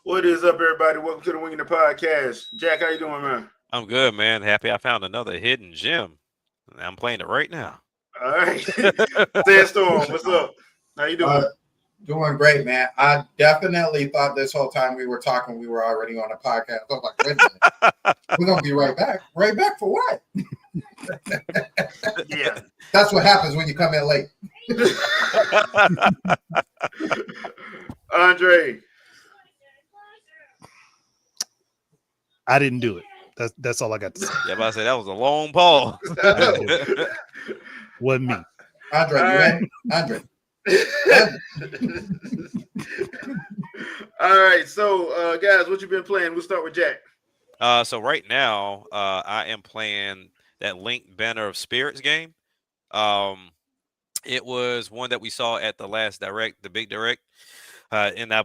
What is up, everybody? Welcome to the Wingin podcast. Jack, how you doing, man? I'm good, man. Happy I found another hidden gem. I'm playing it right now. All right. Sandstorm, what's up? How you Uh, doing? Doing great, man. I definitely thought this whole time we were talking, we were already on a podcast. I was like, wait a minute, we're gonna be right back. Right back for what? Yeah. That's what happens when you come in late. Andre. I didn't do it. That's all I got to say. Yeah, but I said that was a long pause. Wasn't me. Andre, All you right. in? Andre. All right. So, guys, what you been playing? We'll start with Jack. So right now, I am playing that Link Banner of Spirits game. It was one that we saw at the last direct, the big direct, and I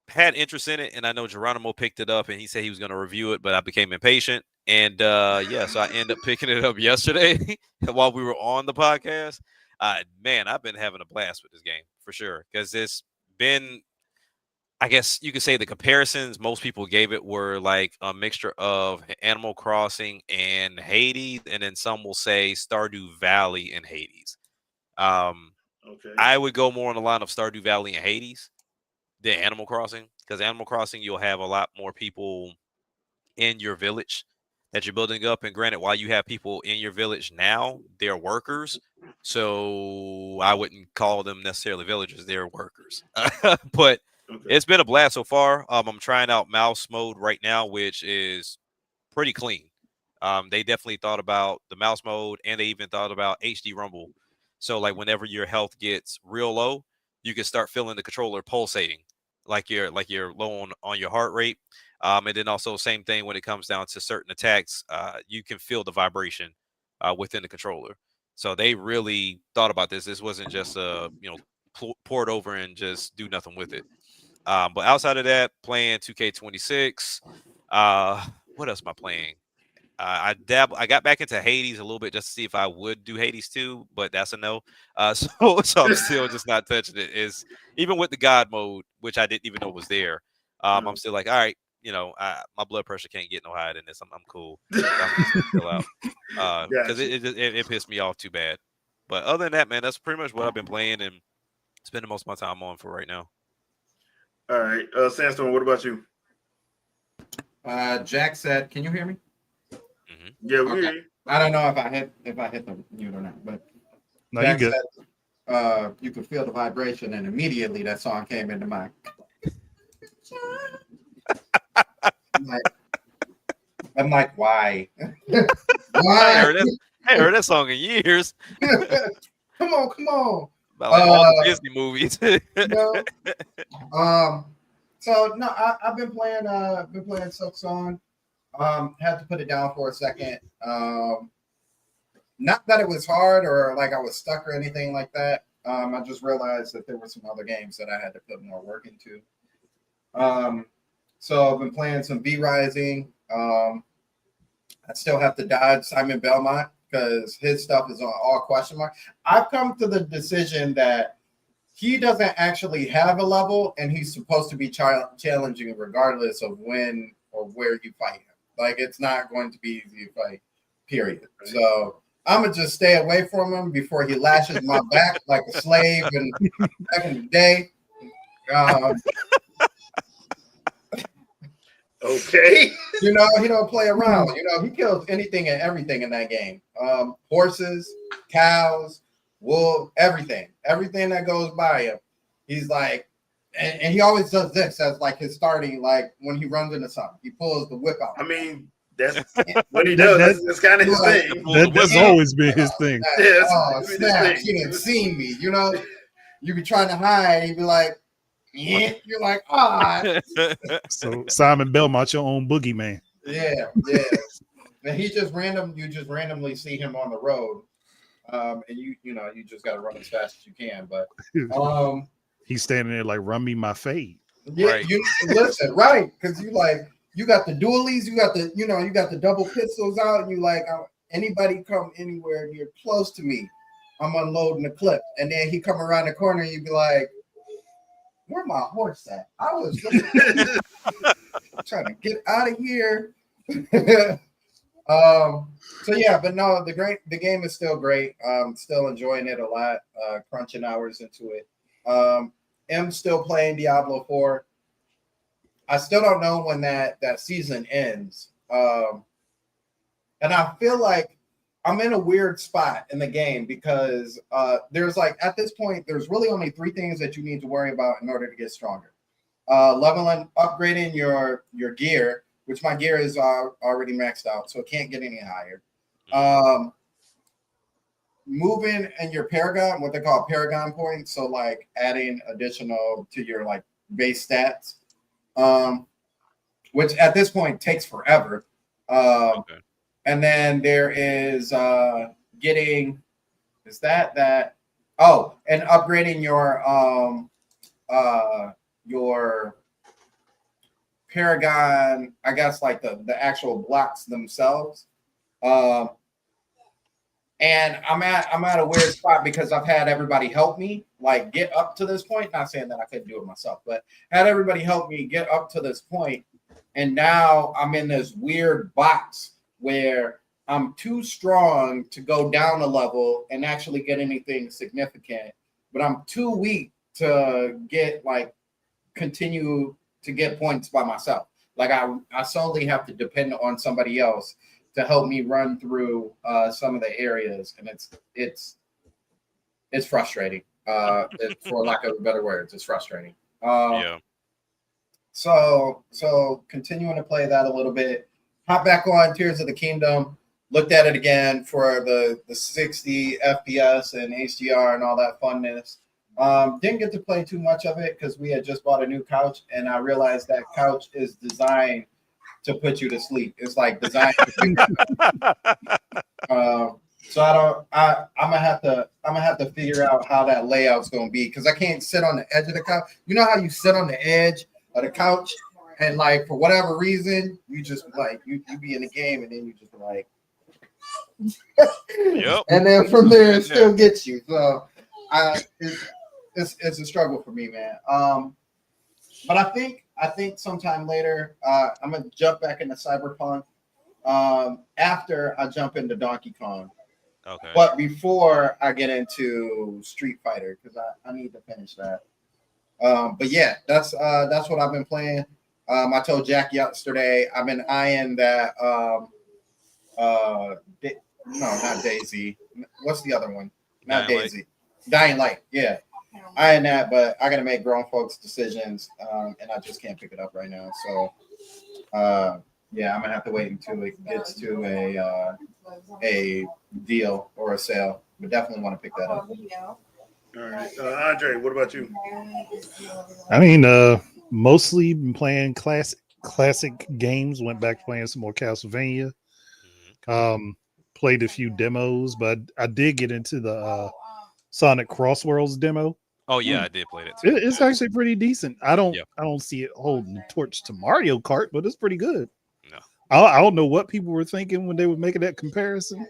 had interest in it, and I know Geronimo picked it up, and he said he was going to review it, but I became impatient, and so I ended up picking it up yesterday while we were on the podcast. Man, I've been having a blast with this game for sure because it's been, I guess you could say the comparisons most people gave it were like a mixture of Animal Crossing and Hades, and then some will say Stardew Valley and Hades. Okay. I would go more on the line of Stardew Valley and Hades than Animal Crossing, because Animal Crossing you'll have a lot more people in your village that you're building up, and granted, while you have people in your village now, they're workers, so I wouldn't call them necessarily villagers, they're workers. But Okay. it's been a blast so far. I'm trying out mouse mode right now, which is pretty clean. They definitely thought about the mouse mode, and they even thought about HD rumble. So like whenever your health gets real low, you can start feeling the controller pulsating, like you're low on your heart rate. And then also same thing when it comes down to certain attacks, you can feel the vibration within the controller. So they really thought about this. This wasn't just pour it over and just do nothing with it. But outside of that, playing 2K26. What else am I playing? I got back into Hades a little bit just to see if I would do Hades 2, but that's a no. So I'm still just not touching it. Is even with the God mode, which I didn't even know was there. I'm still like, all right, my blood pressure can't get no higher than this. I'm cool. I'm just gonna chill out because it pissed me off too bad. But other than that, man, that's pretty much what I've been playing and spending most of my time on for right now. All right. Sandstorm, what about you? Jack said, "Can you hear me?" Yeah, we Okay. hear you. I don't know if I hit the mute or not, but No, you Jack good. said, you could feel the vibration, and immediately that song came into mind. I'm like, why? I Why? ain't heard that song in years. Come on. About like all the Disney movies. No. So no, I've been playing Silk Song. Had to put it down for a second. Not that it was hard or like I was stuck or anything like that. I just realized that there were some other games that I had to put more work into. So I've been playing some V Rising. I still have to dodge Simon Belmont because his stuff is on all question mark. I've come to the decision that he doesn't actually have a level, and he's supposed to be challenging regardless of when or where you fight him. Like, it's not going to be easy to fight, period. So I'm going to just stay away from him before he lashes my back like a slave and back in the day. Okay. He don't play around. He kills anything and everything in that game. Horses, cows, wolves, everything that goes by him. He's like, and he always does this as like his starting, like when he runs into something, he pulls the whip out. I mean, that's what he does. That's kind of his thing. That's always been his thing. Yeah, snap! He didn't see me. You be trying to hide. He'd be like, yeah. You're like, So Simon Belmont, your own boogeyman. Yeah. And you just randomly see him on the road, and you just got to run as fast as you can. But he's standing there like, run me my fade. yeah, Right. you listen, right? Because you got the dualies, you got the double pistols out, and you like anybody come anywhere near close to me, I'm unloading the clip, and then he come around the corner, and you be like, Where my horse at? I was trying to get out of here. So yeah, but no, the game is still great. Still enjoying it a lot. Crunching hours into it. Am still playing Diablo 4. I still don't know when that season ends. And I feel like I'm in a weird spot in the game because there's like at this point, there's really only 3 things that you need to worry about in order to get stronger. Leveling, upgrading your gear, which my gear is already maxed out, so it can't get any higher. Moving in your Paragon, what they call Paragon points, so like adding additional to your like base stats, which at this point takes forever. Okay. And then there is getting and upgrading your Paragon, I guess like the actual blocks themselves. And I'm at a weird spot because I've had everybody help me like get up to this point. Not saying that I couldn't do it myself, but had everybody help me get up to this point. And now I'm in this weird box where I'm too strong to go down a level and actually get anything significant, but I'm too weak to get like continue to get points by myself. Like I solely have to depend on somebody else to help me run through some of the areas, and it's frustrating. For lack of better words, it's frustrating. Yeah. So continuing to play that a little bit. Hop back on Tears of the Kingdom. Looked at it again for the 60 FPS and HDR and all that funness. Didn't get to play too much of it because we had just bought a new couch, and I realized that couch is designed to put you to sleep. It's like designed so I'm gonna have to figure out how that layout's gonna be because I can't sit on the edge of the couch. You know how you sit on the edge of the couch and like for whatever reason you just like you be in the game and then you just like Yep. and then from there it still gets you. So it's a struggle for me, man. But I think sometime later I'm gonna jump back into Cyberpunk after I jump into Donkey Kong. Okay. But before I get into Street Fighter, because I need to finish that. But yeah, that's what I've been playing. I told Jack yesterday I've been eyeing that. No, not Daisy. What's the other one? Not Dying Daisy. Dying Light. Yeah, eyeing that, but I gotta make grown folks decisions, and I just can't pick it up right now. So, yeah, I'm gonna have to wait until it gets to a deal or a sale. But definitely want to pick that up. All right, Andre, what about you? I mean, mostly been playing classic games. Went back to playing some more Castlevania. Played a few demos, but I did get into the Sonic Crossworlds demo. Oh yeah, I did play that too. It's actually pretty decent. I don't Yep. see it holding the torch to Mario Kart, but it's pretty good. No. I don't know what people were thinking when they were making that comparison.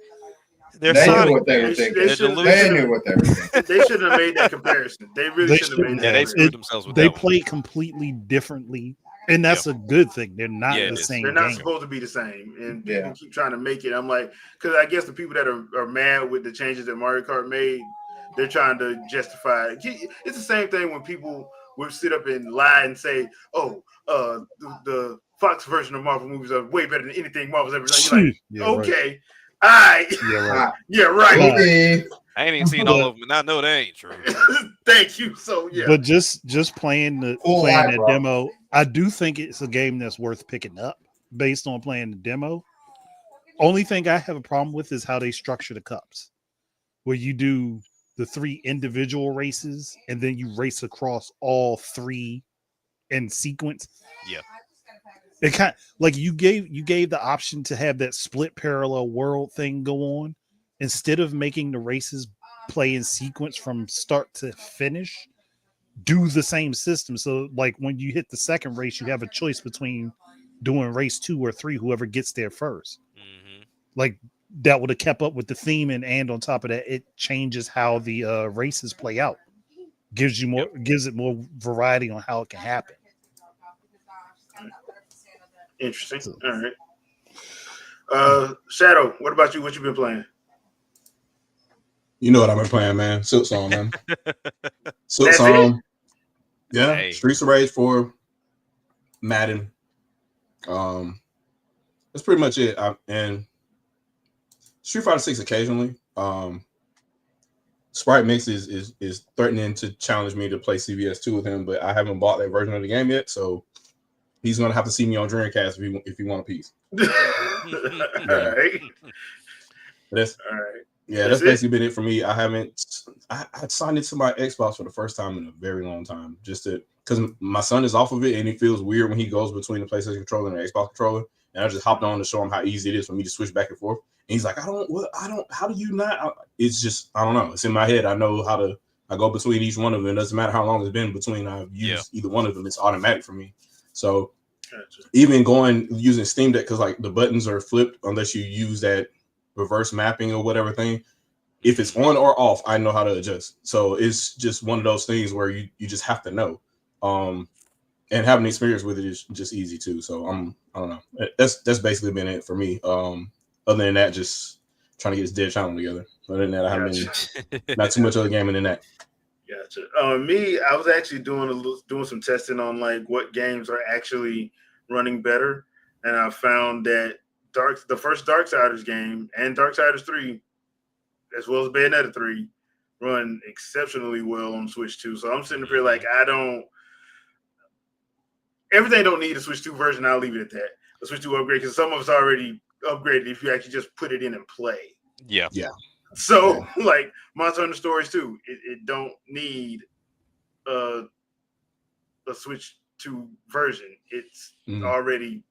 They're They knew Sonic. what they were They thinking. They're should- delusional. They knew what they were thinking. They shouldn't have made that comparison. They really They shouldn't have made shouldn't that. Yeah, they have. screwed themselves with They that one. play completely differently, and that's a good thing. They're not Yeah, the it is. same They're not game. supposed to be the same, and Yeah. people keep trying to make it. I'm like, because I guess the people that are mad with the changes that Mario Kart made, they're trying to justify it. It's the same thing when people would sit up and lie and say, "Oh, the Fox version of Marvel movies are way better than anything Marvel's ever done." You're like, Yeah, right. okay, all right, Yeah, right. yeah, right. Okay. I ain't even seen all of them, and I know they ain't true. Thank you. So yeah, But just playing the Cool playing eye, the bro. demo, I do think it's a game that's worth picking up based on playing the demo. Only thing I have a problem with is how they structure the cups, where you do the 3 individual races and then you race across all 3 in sequence. Yeah. It kind like you gave the option to have that split parallel world thing go on instead of making the races play in sequence from start to finish. Do the same system. So like when you hit the second race, you have a choice between doing race 2 or 3, whoever gets there first. Mm-hmm. Like that would have kept up with the theme, and on top of that, it changes how the races play out gives it more variety on how it can happen. Interesting. So- All right. Shadow, what about you? What you been playing? You know what I've been playing, man. Silksong, man. That's Silksong. Yeah. Hey. Streets of Rage 4, Madden. That's pretty much it. And Street Fighter 6 occasionally. Sprite Mix is threatening to challenge me to play CVS 2 with him, but I haven't bought that version of the game yet, so he's gonna have to see me on Dreamcast if he want a piece. All right. That's All right. that's basically been it for me. I signed into my Xbox for the first time in a very long time, just because my son is off of it and it feels weird when he goes between the PlayStation controller and the Xbox controller. And I just hopped on to show him how easy it is for me to switch back and forth. And he's like, how do you not? It's just, I don't know. It's in my head. I know I go between each one of them. It doesn't matter how long it's been between I've used either one of them. It's automatic for me. So even using Steam Deck, because like the buttons are flipped unless you use that reverse mapping or whatever thing. If it's on or off, I know how to adjust. So it's just one of those things where you just have to know. And having experience with it is just easy too. So I don't know. That's basically been it for me. Other than that, just trying to get this dead channel together. Other than that, I haven't been not too much other gaming than that. Gotcha. Me, I was actually doing some testing on like what games are actually running better, and I found that the first Darksiders game and Darksiders 3, as well as Bayonetta 3, run exceptionally well on Switch 2. So I'm sitting up here like everything don't need a Switch 2 version. I'll leave it at that. A Switch 2 upgrade, because some of it's already upgraded if you actually just put it in and play. Yeah. So like Monster Hunter Stories 2, it don't need a Switch 2 version. It's already,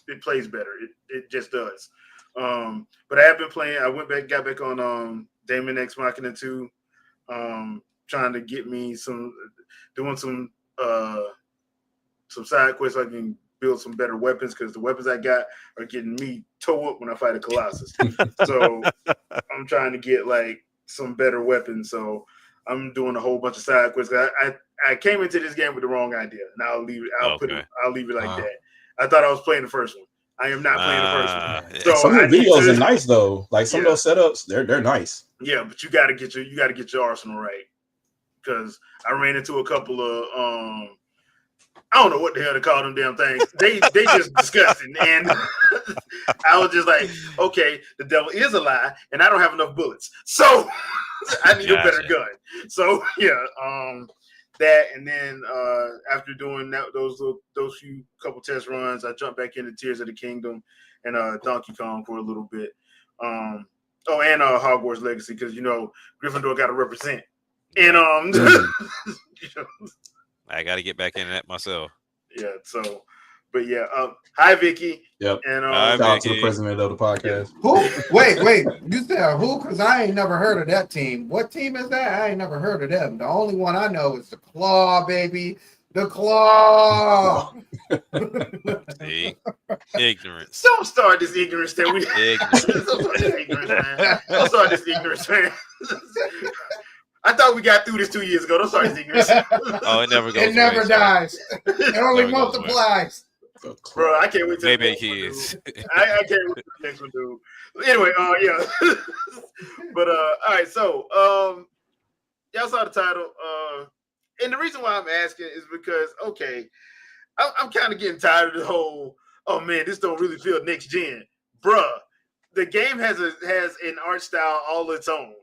it plays better. It just does. But I have been playing. I got back on Daemon X Machina 2, trying to get me doing some side quests so I can build some better weapons, because the weapons I got are getting me toe up when I fight a Colossus. So I'm trying to get like some better weapons. So I'm doing a whole bunch of side quests. I came into this game with the wrong idea, and I'll leave it. I'll leave it like that. I thought I was playing the first one. I am not playing the first one. So some of the videos are nice though. Like some of those setups, they're nice. Yeah, but you got to get your arsenal right, because I ran into a couple of I don't know what the hell to call them damn things. They just disgusting, and I was just like, okay, the devil is a lie, and I don't have enough bullets, so I need a better gun. So that, and then after doing that, those few couple test runs, I jumped back into Tears of the Kingdom and Donkey Kong for a little bit. And Hogwarts Legacy, because Gryffindor got to represent, and I got to get back into that myself. Yeah. So, but yeah. Hi, Vicky. Yep. And shout out to the president of the podcast. Who? Wait. You said who? Because I ain't never heard of that team. What team is that? I ain't never heard of them. The only one I know is the Claw, baby. The Claw. See? Ignorance. Don't start this ignorance that we. Ignorance. Don't start this ignorance, man. I thought we got through this 2 years ago. Don't start this ignorance. Oh, it never goes. It never dies. It only multiplies. Bro, I can't wait to maybe kids. I can't wait to the next one, dude. Anyway, yeah. But all right, so y'all saw the title. And the reason why I'm asking is because I'm kind of getting tired of the whole, oh man, this don't really feel next gen. Bruh, the game has an art style all its own.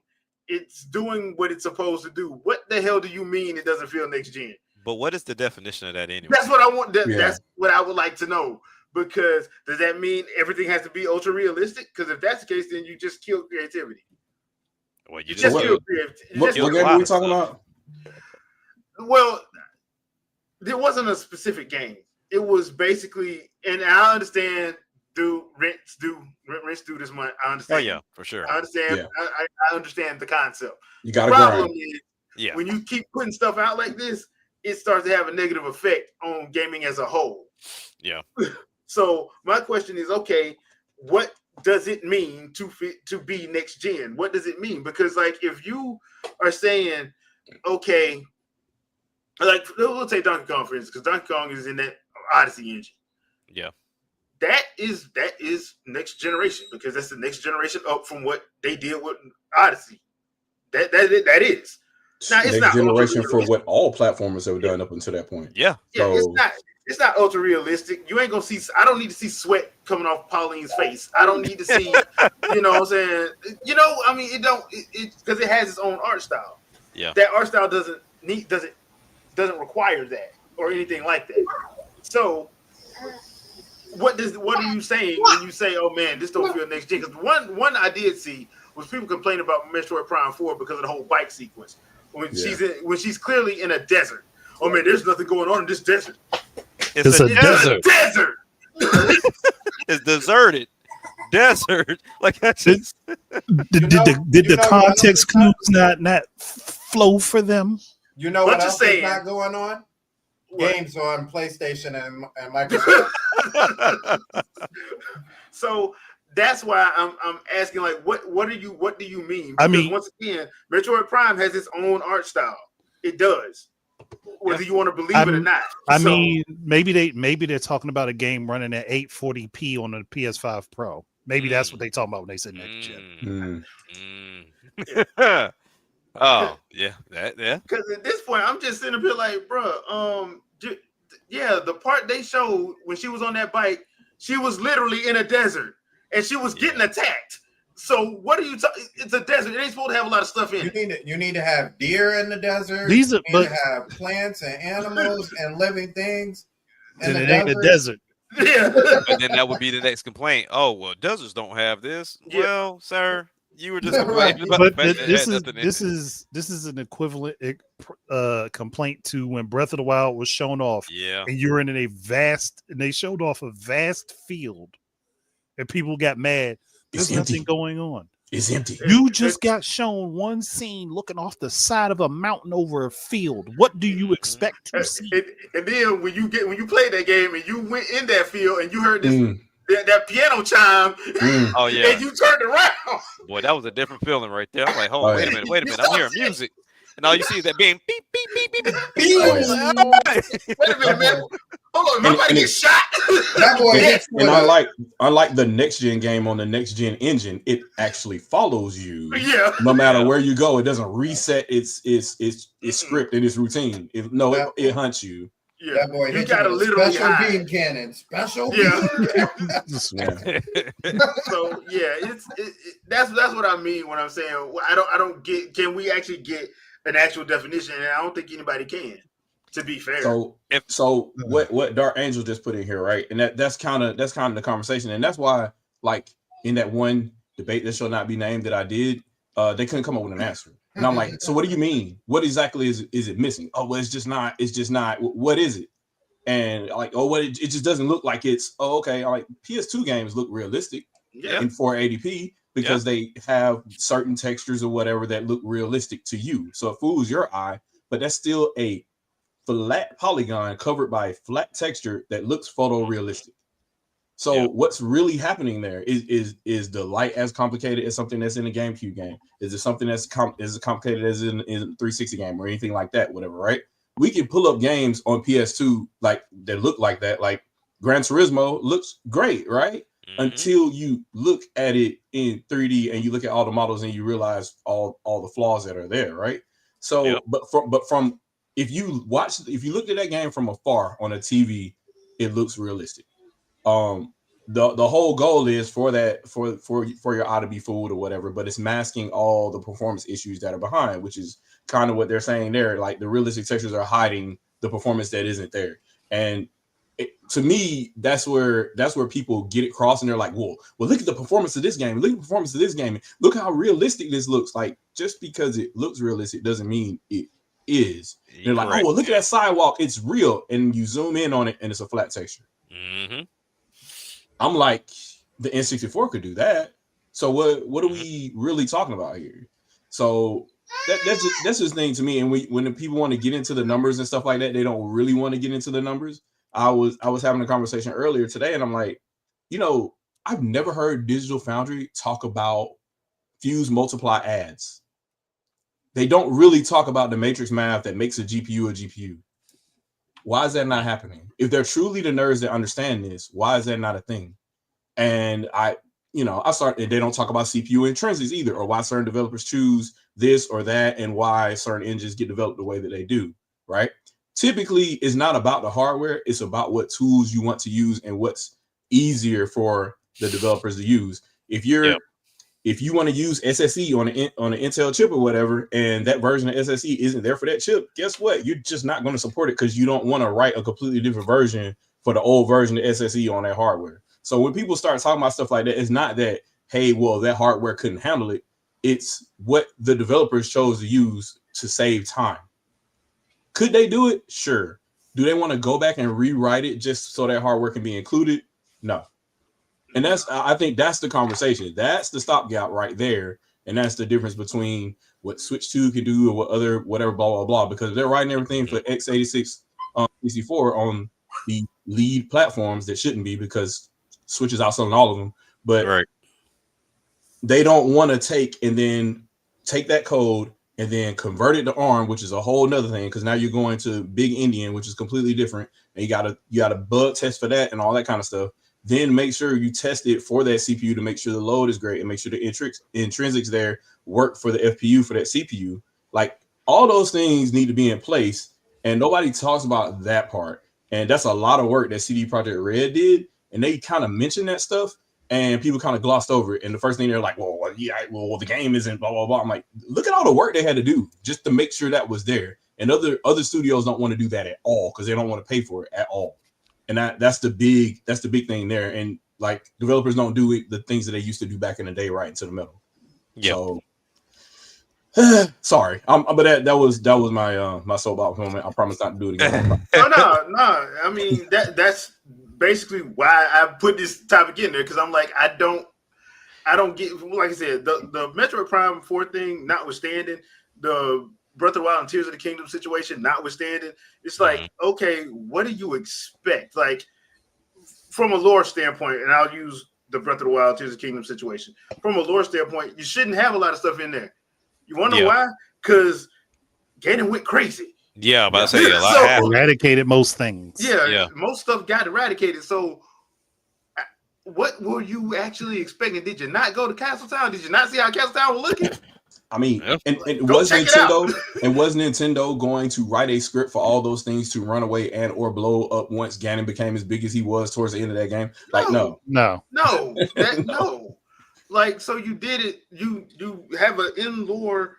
It's doing what it's supposed to do. What the hell do you mean it doesn't feel next gen? But what is the definition of that anyway? That's what I want. That's what I would like to know. Because does that mean everything has to be ultra realistic? Because if that's the case, then you just kill creativity. Well, you just kill creativity. What game are we talking about? Well, there wasn't a specific game. It was basically, and I understand. Rents due this month. I understand. Oh yeah, for sure. I understand. Yeah. I understand the concept. You got the problem grind. Is when you keep putting stuff out like this, it starts to have a negative effect on gaming as a whole. Yeah. So my question is, okay, what does it mean to be next gen? What does it mean? Because like if you are saying, okay, Like we'll take Donkey Kong for instance, because Donkey Kong is in that Odyssey engine. Yeah. That is next generation, because that's the next generation up from what they did with Odyssey. That is. Now it's Next not generation for ultra-realistic. what all platformers have done up until that point. Yeah. Yeah, So it's not ultra realistic. You ain't gonna see. I don't need to see sweat coming off Pauline's face. I don't need to see. You know what I'm saying? You know, I mean, it don't it because it has its own art style. Yeah. That art style doesn't require that or anything like that. So what are you saying when you say, "Oh man, this don't feel next gen"? Because one I did see was people complaining about Metroid Prime 4 because of the whole bike sequence when she's clearly in a desert. Oh man, there's nothing going on in this desert. It's a desert. Desert. It's deserted. Desert. Like that's just Did the context clues not flow for them? You know What what you else saying? is not going on? What? Games on PlayStation and Microsoft. So that's why I'm asking, like, what do you mean? I Because mean- once again, Metroid Prime has its own art style. It does, whether you want to believe it or not. I So, mean, maybe they're talking about a game running at 840p on the PS5 Pro. Maybe that's what they talking about when they say next gen. Oh yeah, yeah. because at this point, I'm just sitting up here like, bro, yeah, the part they showed when she was on that bike, she was literally in a desert and she was getting attacked. So what are you talking? It's a desert. It ain't supposed to have a lot of stuff in it. You need to have deer in the desert. These are- you need to have plants and animals and living things. And it ain't a desert. Yeah. But then that would be the next complaint. Oh well, deserts don't have this. Yeah. Well, sir, you were just Right. complaining about But the fact that it this had is nothing in this it. is this is an equivalent complaint to when Breath of the Wild was shown off, Yeah. and you were in and they showed off a vast field, and people got mad. There's It's empty. nothing going on. It's empty. You just got shown one scene looking off the side of a mountain over a field. What do you expect to see? And then when you played that game and you went in that field and you heard this Mm, that piano chime, mm. Oh yeah. and you turned around. Boy, that was a different feeling right there. I'm like, hold on, Oh, wait a yeah. minute. I'm hearing music. And all you see is that being beep, beep, beep, beep, beep. Oh, yeah. Like, all right. Wait a minute, man. Hold on, am I about to And get shot? That boy Yeah. hits And unlike the next gen game on the next gen engine, it actually follows you Yeah. no matter where you go. It doesn't reset its script and its routine. It hunts you. Yeah. That boy You hit gotta you with a literally special hide. beam cannon. Special Yeah. beam cannon. Yeah. So yeah, that's what I mean when I'm saying I don't get. Can we actually get an actual definition? And I don't think anybody can. To be fair. So what Dark Angel just put in here, right? And that's kind of the conversation, and that's why, like, in that one debate that shall not be named that I did, they couldn't come up with an answer. And I'm like, so what do you mean? What exactly is it missing? Oh, well, it's just not. What is it? And like, oh, what it just doesn't look like it's. Oh, okay. Like PS2 games look realistic Yeah. in 480p because they have certain textures or whatever that look realistic to you. So it fools your eye, but that's still a flat polygon covered by a flat texture that looks photorealistic. So what's really happening there is the light as complicated as something that's in a GameCube game? Is it something that's as complicated as in a 360 game or anything like that? Whatever, right? We can pull up games on PS2 like that look like that. Like Gran Turismo looks great, right? Mm-hmm. Until you look at it in 3D and you look at all the models and you realize all the flaws that are there, right? So, but from if you looked at that game from afar on a TV, it looks realistic. The whole goal is for your eye to be fooled or whatever, but it's masking all the performance issues that are behind, which is kind of what they're saying there. Like the realistic textures are hiding the performance that isn't there. And to me, that's where people get it crossed and they're like, well, look at the performance of this game. Look at the performance of this game. Look how realistic this looks. Like, just because it looks realistic doesn't mean it is. They're like, oh, well, look at that sidewalk. It's real. And you zoom in on it and it's a flat texture. Mm-hmm. I'm like, the N64 could do that. So what are we really talking about here? So that's just the thing to me. And when the people want to get into the numbers and stuff like that, they don't really want to get into the numbers. I was having a conversation earlier today, and I'm like, I've never heard Digital Foundry talk about fuse multiply adds. They don't really talk about the matrix math that makes a GPU a GPU. Why is that not happening? If they're truly the nerds that understand this, why is that not a thing? And I started, and they don't talk about CPU intrinsics either, or why certain developers choose this or that, and why certain engines get developed the way that they do, right? Typically, it's not about the hardware, it's about what tools you want to use and what's easier for the developers to use. If you want to use SSE on an Intel chip or whatever, and that version of SSE isn't there for that chip, guess what? You're just not going to support it because you don't want to write a completely different version for the old version of SSE on that hardware. So when people start talking about stuff like that, it's not that, hey, well, that hardware couldn't handle it. It's what the developers chose to use to save time. Could they do it? Sure. Do they want to go back and rewrite it just so that hardware can be included? No. And I think that's the conversation. That's the stopgap right there. And that's the difference between what Switch 2 can do or whatever, blah, blah, blah. Because they're writing everything for x86 64 on the lead platforms that shouldn't be, because Switch is outselling all of them. But they don't want to take that code and then convert it to ARM, which is a whole nother thing, because now you're going to Big Indian, which is completely different. And you gotta bug test for that and all that kind of stuff. Then make sure you test it for that CPU to make sure the load is great and make sure the intrinsics there work for the FPU for that CPU. Like, all those things need to be in place, and nobody talks about that part. And that's a lot of work that CD Projekt Red did, and they kind of mentioned that stuff, and people kind of glossed over it. And the first thing they're like, well, the game isn't blah, blah, blah. I'm like, look at all the work they had to do just to make sure that was there. And other studios don't want to do that at all because they don't want to pay for it at all. And that's the big thing there. And like, developers don't do the things that they used to do back in the day right into the middle. Yeah. So sorry. But that was my my soapbox moment. I promise not to do it again. No. I mean, that's basically why I put this topic in there, because I'm like, I don't get, like I said, the Metroid Prime 4 thing notwithstanding, the Breath of the Wild and Tears of the Kingdom situation notwithstanding, it's like, okay, what do you expect? Like, from a lore standpoint, and I'll use the Breath of the Wild, Tears of the Kingdom situation. From a lore standpoint, you shouldn't have a lot of stuff in there. You want to know why? Because Ganon went crazy. Yeah, but I say a lot eradicated most things. Yeah, most stuff got eradicated. So, what were you actually expecting? Did you not go to Castletown? Did you not see how Castletown was looking? I mean, and was Nintendo going to write a script for all those things to run away and or blow up once Ganon became as big as he was towards the end of that game? Like, no. Like, so you did it. You have an in-lore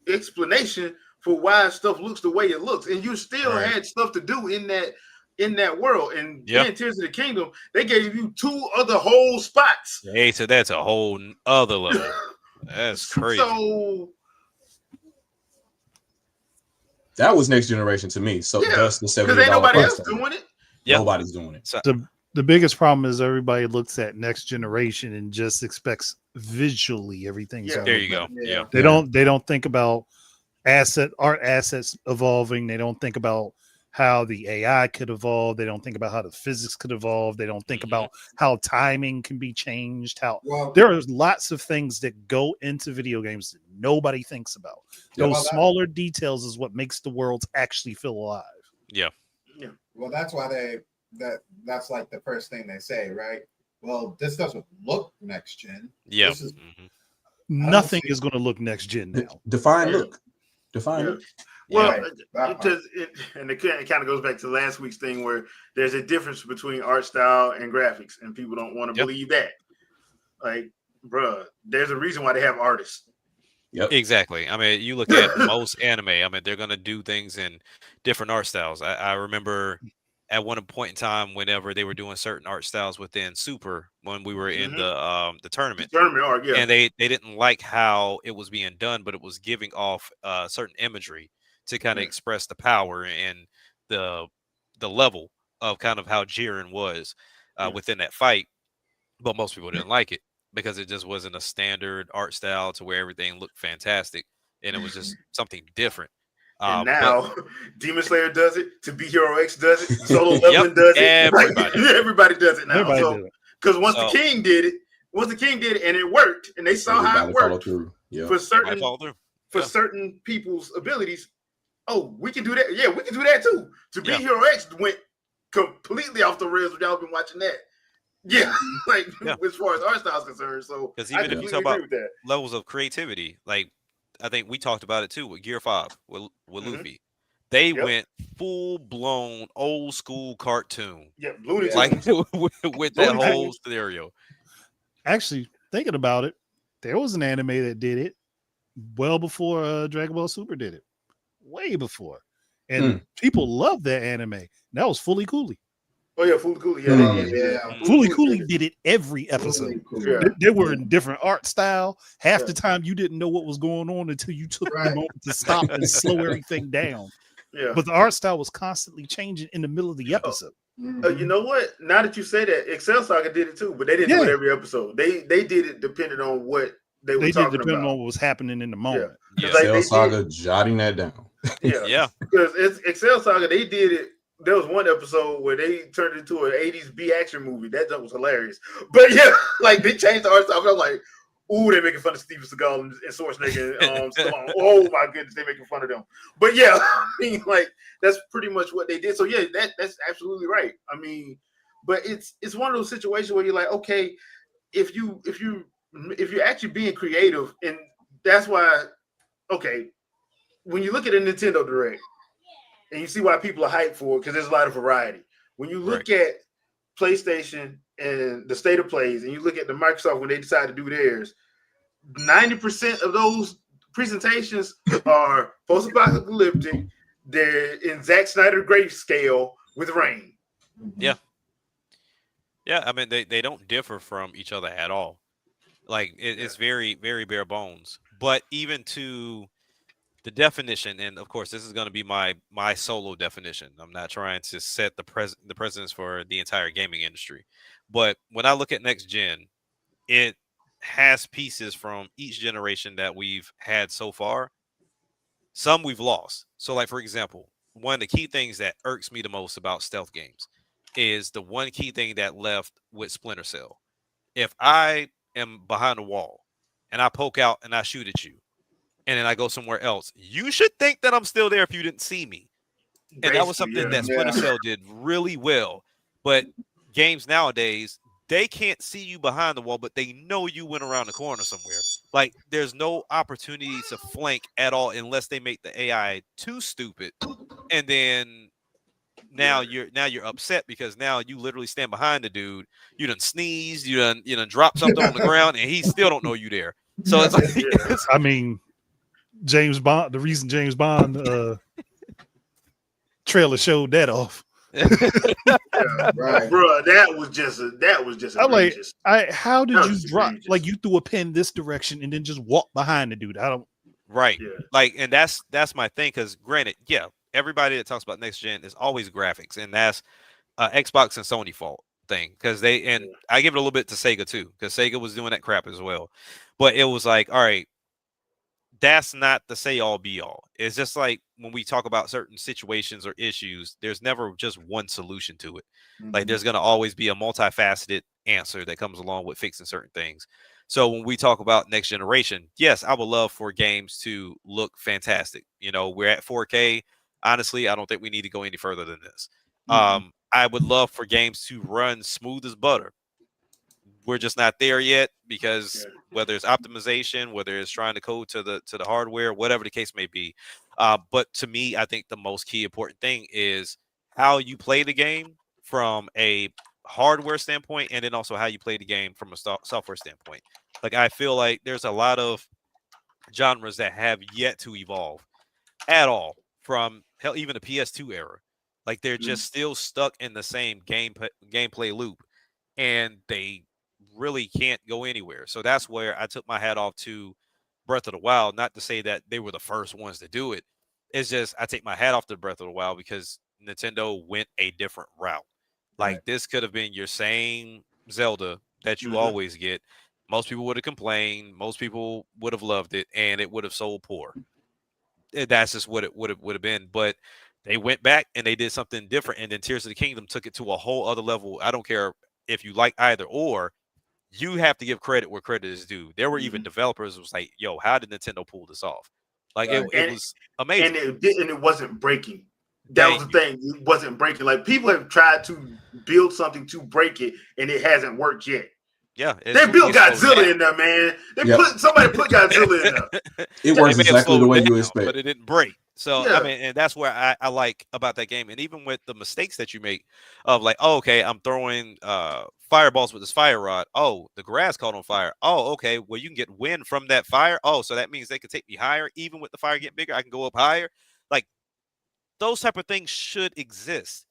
explanation for why stuff looks the way it looks, and you still had stuff to do in that world. And then Tears of the Kingdom, they gave you 2 other whole spots. Hey, so that's a whole other level. That's crazy. So that was next generation to me. So that's the $70 because ain't nobody else doing it. Nobody's doing it. So the biggest problem is everybody looks at next generation and just expects visually everything's there you go. Yeah. They don't think about art assets evolving. They don't think about how the AI could evolve. They don't think about how the physics could evolve. They don't think about how timing can be changed. There are lots of things that go into video games that nobody thinks about. Those smaller details is what makes the worlds actually feel alive. Yeah. Well, that's why that's like the first thing they say, right? Well, this doesn't look next gen. Yeah. Nothing is going to look next gen now. Define look. Well, because it kind of goes back to last week's thing where there's a difference between art style and graphics, and people don't want to believe that. Like, bruh, there's a reason why they have artists. Yep. Exactly. I mean, you look at most anime. I mean, they're gonna do things in different art styles. I remember at one point in time, whenever they were doing certain art styles within Super, when we were in the tournament, art, and they didn't like how it was being done, but it was giving off certain imagery to kind of express the power and the level of kind of how Jiren was within that fight. But most people didn't like it because it just wasn't a standard art style to where everything looked fantastic, and it was just something different. And now Demon Slayer does it, To Be Hero X does it, Solo Leveling does it. Everybody does it now. Because once the King did it and it worked, and they saw how it worked for certain people's abilities, oh, we can do that. Yeah, we can do that too. To Be Yeah. Hero X went completely off the rails when y'all been watching that. Yeah, like Yeah. as far as art style is concerned. So Because I even if you completely talk agree about with that. levels of creativity, like I think we talked about it too with Gear 5 with Mhm. Luffy. They Yep. went full blown old school cartoon, Yeah, Looney Yeah. like Tunes. with that Looney whole Tunes. scenario. Actually, thinking about it, there was an anime that did it well before Dragon Ball Super did it, way before, and people loved that anime. That was Fully Cooley. Oh yeah, Foolie Cooley. Yeah, Oh, they did. yeah. Foolie Fully Cooley Cooley did it. did it every episode. Really cool. Yeah. They were in different art style. Half Yeah. the time, you didn't know what was going on until you took the Right. moment to stop and slow everything down. Yeah. But the art style was constantly changing in the middle of the episode. You know what? Now that you say that, Excel Saga did it too, but they didn't do it Yeah. every episode. They did it depending on what they were They did talking depending about. on what was happening in the moment. Yeah. Like, Cell they Saga, jotting that down. Yeah, Yeah. because it's Excel Saga. They did it. There was one episode where they turned it into an '80s B action movie. That was hilarious. But yeah, like they changed the art style. I was like, ooh, they're making fun of Steven Seagal and Schwarzenegger and Stallone. Oh my goodness, they're making fun of them. But yeah, I mean, like that's pretty much what they did. So yeah, that's absolutely right. I mean, but it's one of those situations where you're like, okay, if you're actually being creative, and that's why, okay, when you look at a Nintendo Direct and you see why people are hyped for it, because there's a lot of variety. When you look at PlayStation and the state of plays, and you look at the Microsoft when they decide to do theirs, 90% of those presentations are post-apocalyptic. They're in Zack Snyder grayscale with rain. Yeah. Yeah. I mean, they don't differ from each other at all. Like it's very, very bare bones. But even to the definition, and of course, this is going to be my solo definition. I'm not trying to set the precedence for the entire gaming industry. But when I look at next gen, it has pieces from each generation that we've had so far. Some we've lost. So, like for example, one of the key things that irks me the most about stealth games is the one key thing that left with Splinter Cell. If I am behind a wall and I poke out and I shoot at you, and then I go somewhere else, you should think that I'm still there if you didn't see me. And that was Basically, something yeah. that Splinter Cell did really well. But games nowadays, they can't see you behind the wall, but they know you went around the corner somewhere. Like there's no opportunity to flank at all unless they make the AI too stupid. And then now you're upset because now you literally stand behind the dude. You done sneezed, you done dropped something on the ground, and he still don't know you there. So it's like Yeah. I mean, James Bond, the reason James Bond trailer showed that off. Yeah. Right. Bro, that was just I'm like, egregious. how did That you was drop? egregious. Like you threw a pin this direction and then just walk behind the dude. I don't. right. Yeah. Like, and that's my thing. Because granted, yeah, everybody that talks about next gen is always graphics, and that's Xbox and Sony fault thing. Because I give it a little bit to Sega too, because Sega was doing that crap as well. But it was like, all right, that's not the say all be all. It's just like when we talk about certain situations or issues, there's never just one solution to it. Like there's going to always be a multifaceted answer that comes along with fixing certain things. So when we talk about next generation, yes, I would love for games to look fantastic. You know, we're at 4K. Honestly, I don't think we need to go any further than this. I would love for games to run smooth as butter. We're just not there yet because whether it's optimization, whether it's trying to code to the hardware, whatever the case may be. But to me, I think the most key important thing is how you play the game from a hardware standpoint, and then also how you play the game from a software standpoint. Like I feel like there's a lot of genres that have yet to evolve at all from hell, even the PS2 era. Like they're just still stuck in the same gameplay loop, and they really can't go anywhere. So that's where I took my hat off to Breath of the Wild. Not to say that they were the first ones to do it. It's just I take my hat off to Breath of the Wild because Nintendo went a different route. Like this could have been your same Zelda that you always get. Most people would have complained. Most people would have loved it, and it would have sold poor. That's just what it would have been. But they went back and they did something different, and then Tears of the Kingdom took it to a whole other level. I don't care if you like either or. You have to give credit where credit is due. There were even developers who was like, "Yo, how did Nintendo pull this off?" Like Right. it was amazing. and it wasn't breaking. That was Thank the thing. It wasn't breaking. Like people have tried to build something to break it, and it hasn't worked yet. Yeah, They built it slowed Godzilla down. in there, man. Yep. Somebody put Godzilla in there. It They works may have exactly the slowed way you down, expect. but it didn't break. So Yeah. I mean, and that's where I like about that game. And even with the mistakes that you make of like, oh, okay, I'm throwing fireballs with this fire rod. Oh, the grass caught on fire. Oh, okay, well you can get wind from that fire. Oh, so that means they can take me higher. Even with the fire getting bigger, I can go up higher. Like those type of things should exist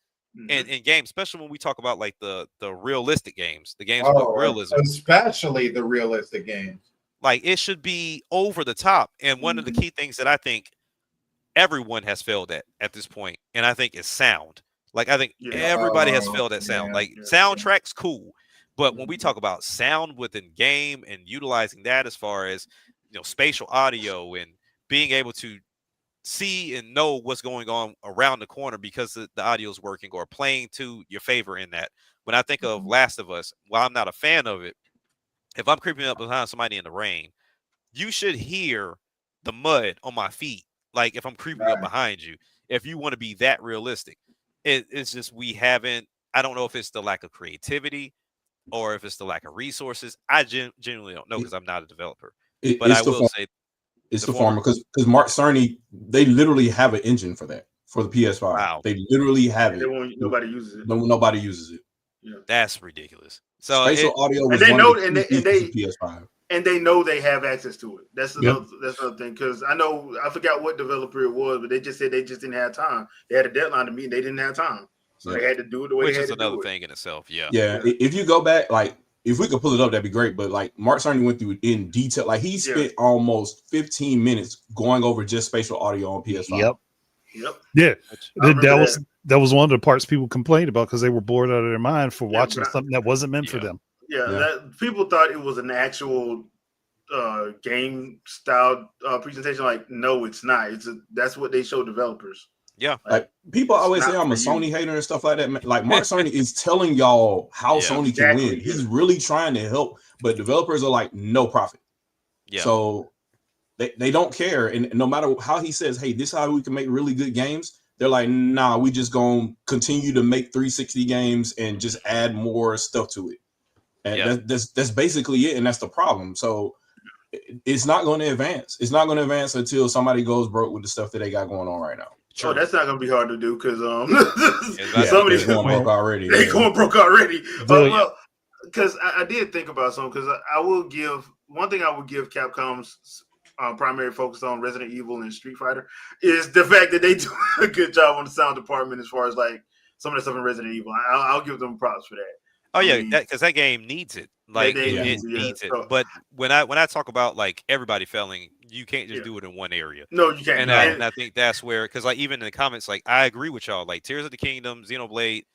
in games, especially when we talk about like the realistic games, the games with realism. Especially the realistic games. Like it should be over the top. And one of the key things that I think everyone has failed at this point, and I think is sound. Like I think everybody has failed at sound. Like soundtracks, cool, but when we talk about sound within game and utilizing that as far as spatial audio and being able to see and know what's going on around the corner because the audio is working or playing to your favor in that. When I think of Last of Us, while I'm not a fan of it, if I'm creeping up behind somebody in the rain, you should hear the mud on my feet. Like if I'm creeping up behind you, if you want to be that realistic, it's just we haven't. I don't know if it's the lack of creativity or if it's the lack of resources. I genuinely don't know because I'm not a developer. But I will say it's the former because Mark Cerny, they literally have an engine for that for the PS5. Wow. They literally have it. Nobody uses it. Nobody uses it. Yeah. That's ridiculous. So spatial audio was and they one know of the and PS5. And they know they have access to it. That's another thing. Because I forgot what developer it was, but they just said they just didn't have time. They had a deadline to meet, and they didn't have time, so they had to do it the way which they had is to another do it. thing in itself. Yeah. If you go back, like if we could pull it up, that'd be great. But like Mark Cerny went through it in detail. Like he spent almost 15 minutes going over just spatial audio on PS5. Yep. Yeah. That was one of the parts people complained about because they were bored out of their mind for watching something that wasn't meant for them. People thought it was an actual game style presentation. Like, no, it's not. That's what they show developers. Yeah. Like people always say I'm a Sony hater and stuff like that. Like Mark Cerny is telling y'all how Sony can win. He's really trying to help, but developers are like no profit. Yeah. So they don't care. And no matter how he says, hey, this is how we can make really good games, they're like, nah, we just gonna continue to make 360 games and just add more stuff to it. And that's basically it. And that's the problem. So it's not going to advance. It's not going to advance until somebody goes broke with the stuff that they got going on right now. Sure. Oh, that's not going to be hard to do because somebody's going broke already. They're going broke already. Well, because I did think about something. Because I will give one thing. I would give Capcom's primary focus on Resident Evil and Street Fighter is the fact that they do a good job on the sound department as far as like some of the stuff in Resident Evil. I'll give them props for that. Oh yeah, because that game needs it. Like it needs it. But when I talk about like everybody failing, you can't just do it in one area. No, you can't. And I think that's where, because like even in the comments, like I agree with y'all. Like Tears of the Kingdom, Xenoblade,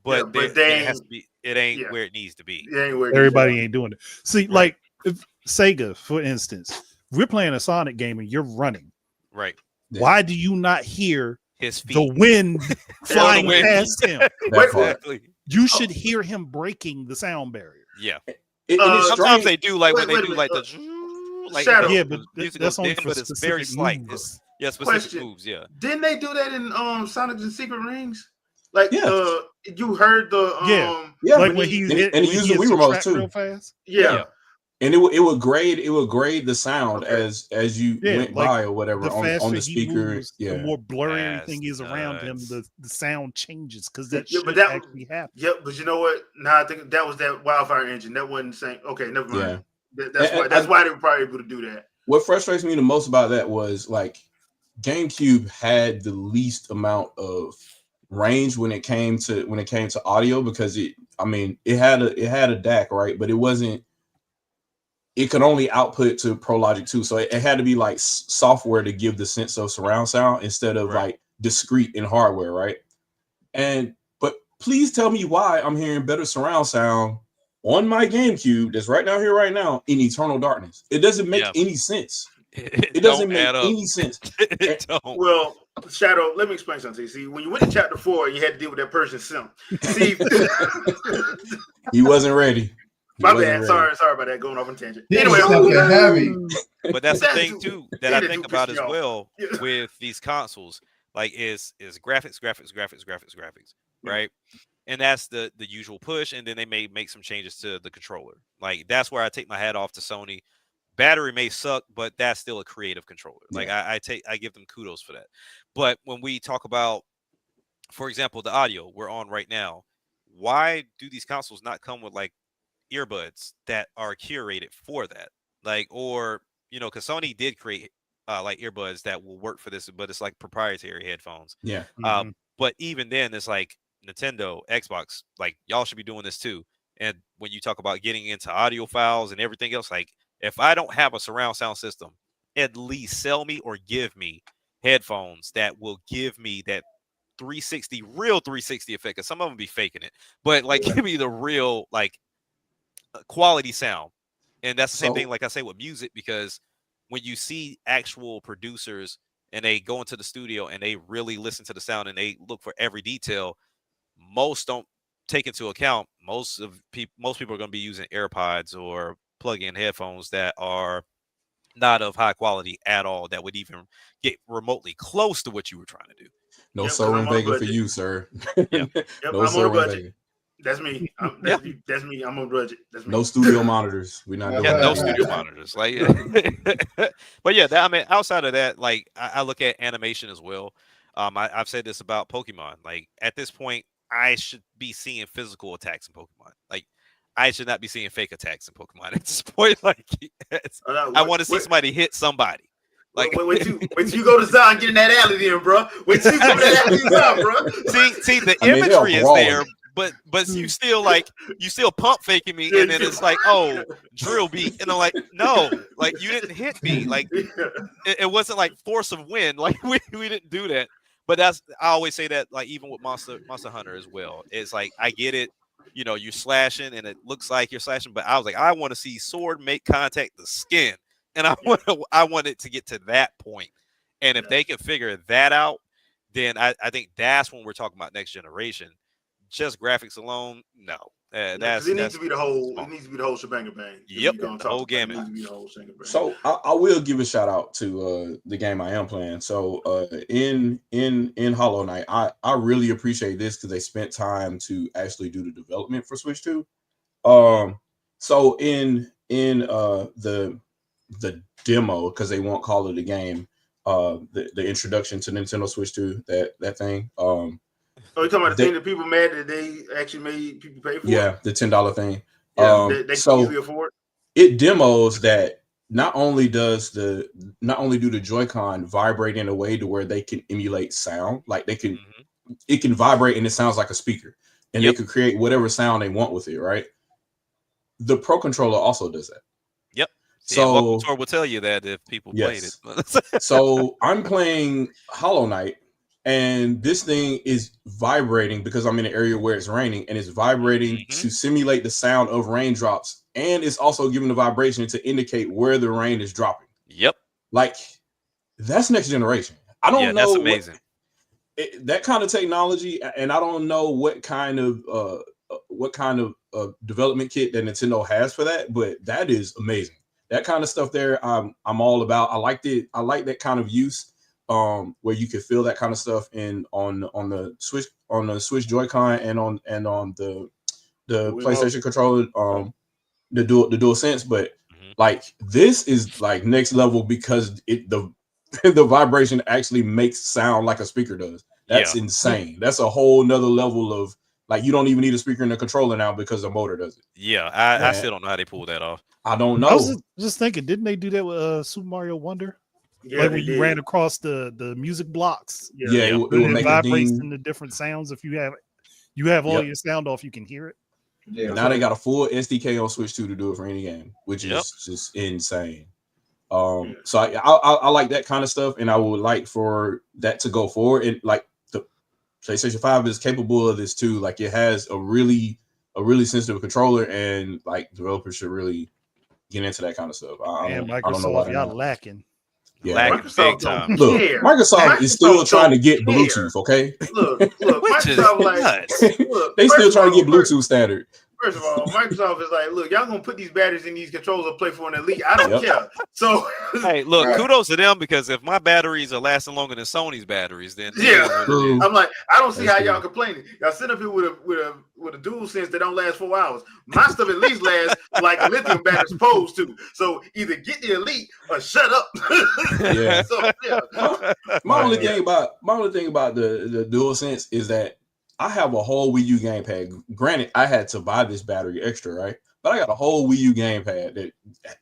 but it has to be. It ain't where it needs to be. Everybody ain't doing it. See, like if Sega, for instance, we're playing a Sonic game and you're running. Right. Yeah. Why do you not hear his feet, the wind flying past him? Exactly. You should hear him breaking the sound barrier. Yeah. Sometimes they do, like when they do like the Shadow. Yeah, but that's only for it's very slight. Moves. It's specific moves. Yeah. Didn't they do that in Sonic and Secret Rings? Like you heard the like when he hit, and he used the Wii remote too. Real fast. Yeah. And it would grade the sound as you went by or whatever on the speaker. Moves, the more blurry everything is around him, the sound changes because that should actually happen. Yep, but you know what? Now I think that was that Wildfire engine. That wasn't saying okay, never mind. Yeah. That's why they were probably able to do that. What frustrates me the most about that was like GameCube had the least amount of range when it came to audio because it had a DAC, right? But it could only output to Pro Logic 2. So it had to be like software to give the sense of surround sound instead of like discrete in hardware, right? But please tell me why I'm hearing better surround sound on my GameCube that's right down here right now in Eternal Darkness. It doesn't make any sense. It doesn't make any sense. It don't. Well, Shadow, let me explain something to you. See, when you went to chapter 4, you had to deal with that Persian simp. See, he wasn't ready. My bad. Sorry about that. Going off on tangent. Yeah, Anyway, something heavy. But that's the That's thing too- too yeah, that I that think do about piss as me off. well Yeah. with these consoles. Like is graphics, Yeah. right? And that's the usual push, and then they may make some changes to the controller. Like that's where I take my hat off to Sony. Battery may suck, but that's still a creative controller. Like I give them kudos for that. But when we talk about, for example, the audio we're on right now, why do these consoles not come with like earbuds that are curated for that? Like, or because Sony did create like earbuds that will work for this, but it's like proprietary headphones. Yeah. But even then, it's like Nintendo, Xbox, like y'all should be doing this too. And when you talk about getting into audio files and everything else, like if I don't have a surround sound system, at least sell me or give me headphones that will give me that 360 real 360 effect. Cause some of them be faking it, but like give me the real like quality sound. And that's the same thing like I say with music, because when you see actual producers and they go into the studio and they really listen to the sound and they look for every detail, most don't take into account most people are going to be using AirPods or plug-in headphones that are not of high quality at all, that would even get remotely close to what you were trying to do. No Yep, 'cause Soren I'm on a Vega for budget. you, sir. Yep. Yep, No I'm on a Soren budget. Vega. That's me. That's me. I'm on a budget. That's me. No studio monitors. We're not doing Yeah, that. no studio monitors. Like, but yeah, I mean, outside of that, like I look at animation as well. I've said this about Pokemon. Like at this point, I should be seeing physical attacks in Pokemon. Like I should not be seeing fake attacks in Pokemon at this point. Like I want to see somebody hit somebody. Like wait till you go to Zion and get in that alley then, bro. Wait till you go to that alley Zion, bro. See, the imagery is there, but you still pump faking me, and then it's like, oh, drill beat, and I'm like, no, like you didn't hit me, like it wasn't like force of wind, like we didn't do that. But I always say that, like even with Monster Hunter as well, it's like I get it, you're slashing and it looks like you're slashing, but I was like, I want to see sword make contact the skin. And I want it to get to that point. And if they can figure that out, then I think that's when we're talking about next generation. Just graphics alone, no. It needs to be the whole. It needs to be the whole shebang bang. Yep, the whole gamut. It needs to be the whole shebang bang. So I will give a shout out to the game I am playing. So in Hollow Knight, I really appreciate this because they spent time to actually do the development for Switch 2. So in the demo, because they won't call it a game, the introduction to Nintendo Switch 2, that thing. Oh, you talking about the thing that people mad that they actually made people pay for? Yeah, the $10 thing. Yeah, they can easily afford. It demos that not only do the Joy-Con vibrate in a way to where they can emulate sound, like it can vibrate and it sounds like a speaker, and they could create whatever sound they want with it, right? The Pro Controller also does that. Yep. So Tour will tell you that if people played it. So I'm playing Hollow Knight, and this thing is vibrating because I'm in an area where it's raining, and it's vibrating to simulate the sound of raindrops, and it's also giving the vibration to indicate where the rain is dropping. Yep. Like that's next generation. I don't know. That's amazing. That kind of technology, and I don't know what kind of development kit that Nintendo has for that, but that is amazing. That kind of stuff there, I'm all about. I liked it. I like that kind of use, where you could feel that kind of stuff on the Switch Joy-Con and on the PlayStation controller, the DualSense. But like this is like next level because the vibration actually makes sound like a speaker does. That's insane. That's a whole nother level of like you don't even need a speaker in the controller now because the motor does it. Yeah, I still don't know how they pulled that off. I don't know. I was just thinking, didn't they do that with Super Mario Wonder? Yeah, like when you ran across the music blocks. Yeah, it will make vibrates a ding. in the different sounds. If you have all your sound off, you can hear it. Yeah. Now they got a full SDK on Switch 2 to do it for any game, which is just insane. So I like that kind of stuff, and I would like for that to go forward. And like the PlayStation 5 is capable of this too. Like it has a really sensitive controller, and like developers should really get into that kind of stuff. And I don't know why Microsoft, y'all lacking. Yeah, lacking big time. Look, Microsoft is still trying to get Bluetooth. Okay, Look, Which is Microsoft nuts. they still trying to get Bluetooth standard. First of all, Microsoft is like, look, y'all gonna put these batteries in these controllers and play for an elite. I don't care. So Hey, look, Right. kudos to them because if my batteries are lasting longer than Sony's batteries, then it Yeah. is what it True. is. I'm like, I don't see That's how y'all true. complaining. Y'all sit up here with a dual sense that don't last 4 hours. My stuff at least lasts like a lithium battery's supposed to. So either get the elite or shut up. Yeah. So yeah. My only Yeah. thing about the DualSense is that I have a whole Wii U gamepad. Granted, I had to buy this battery extra, right? But I got a whole Wii U gamepad that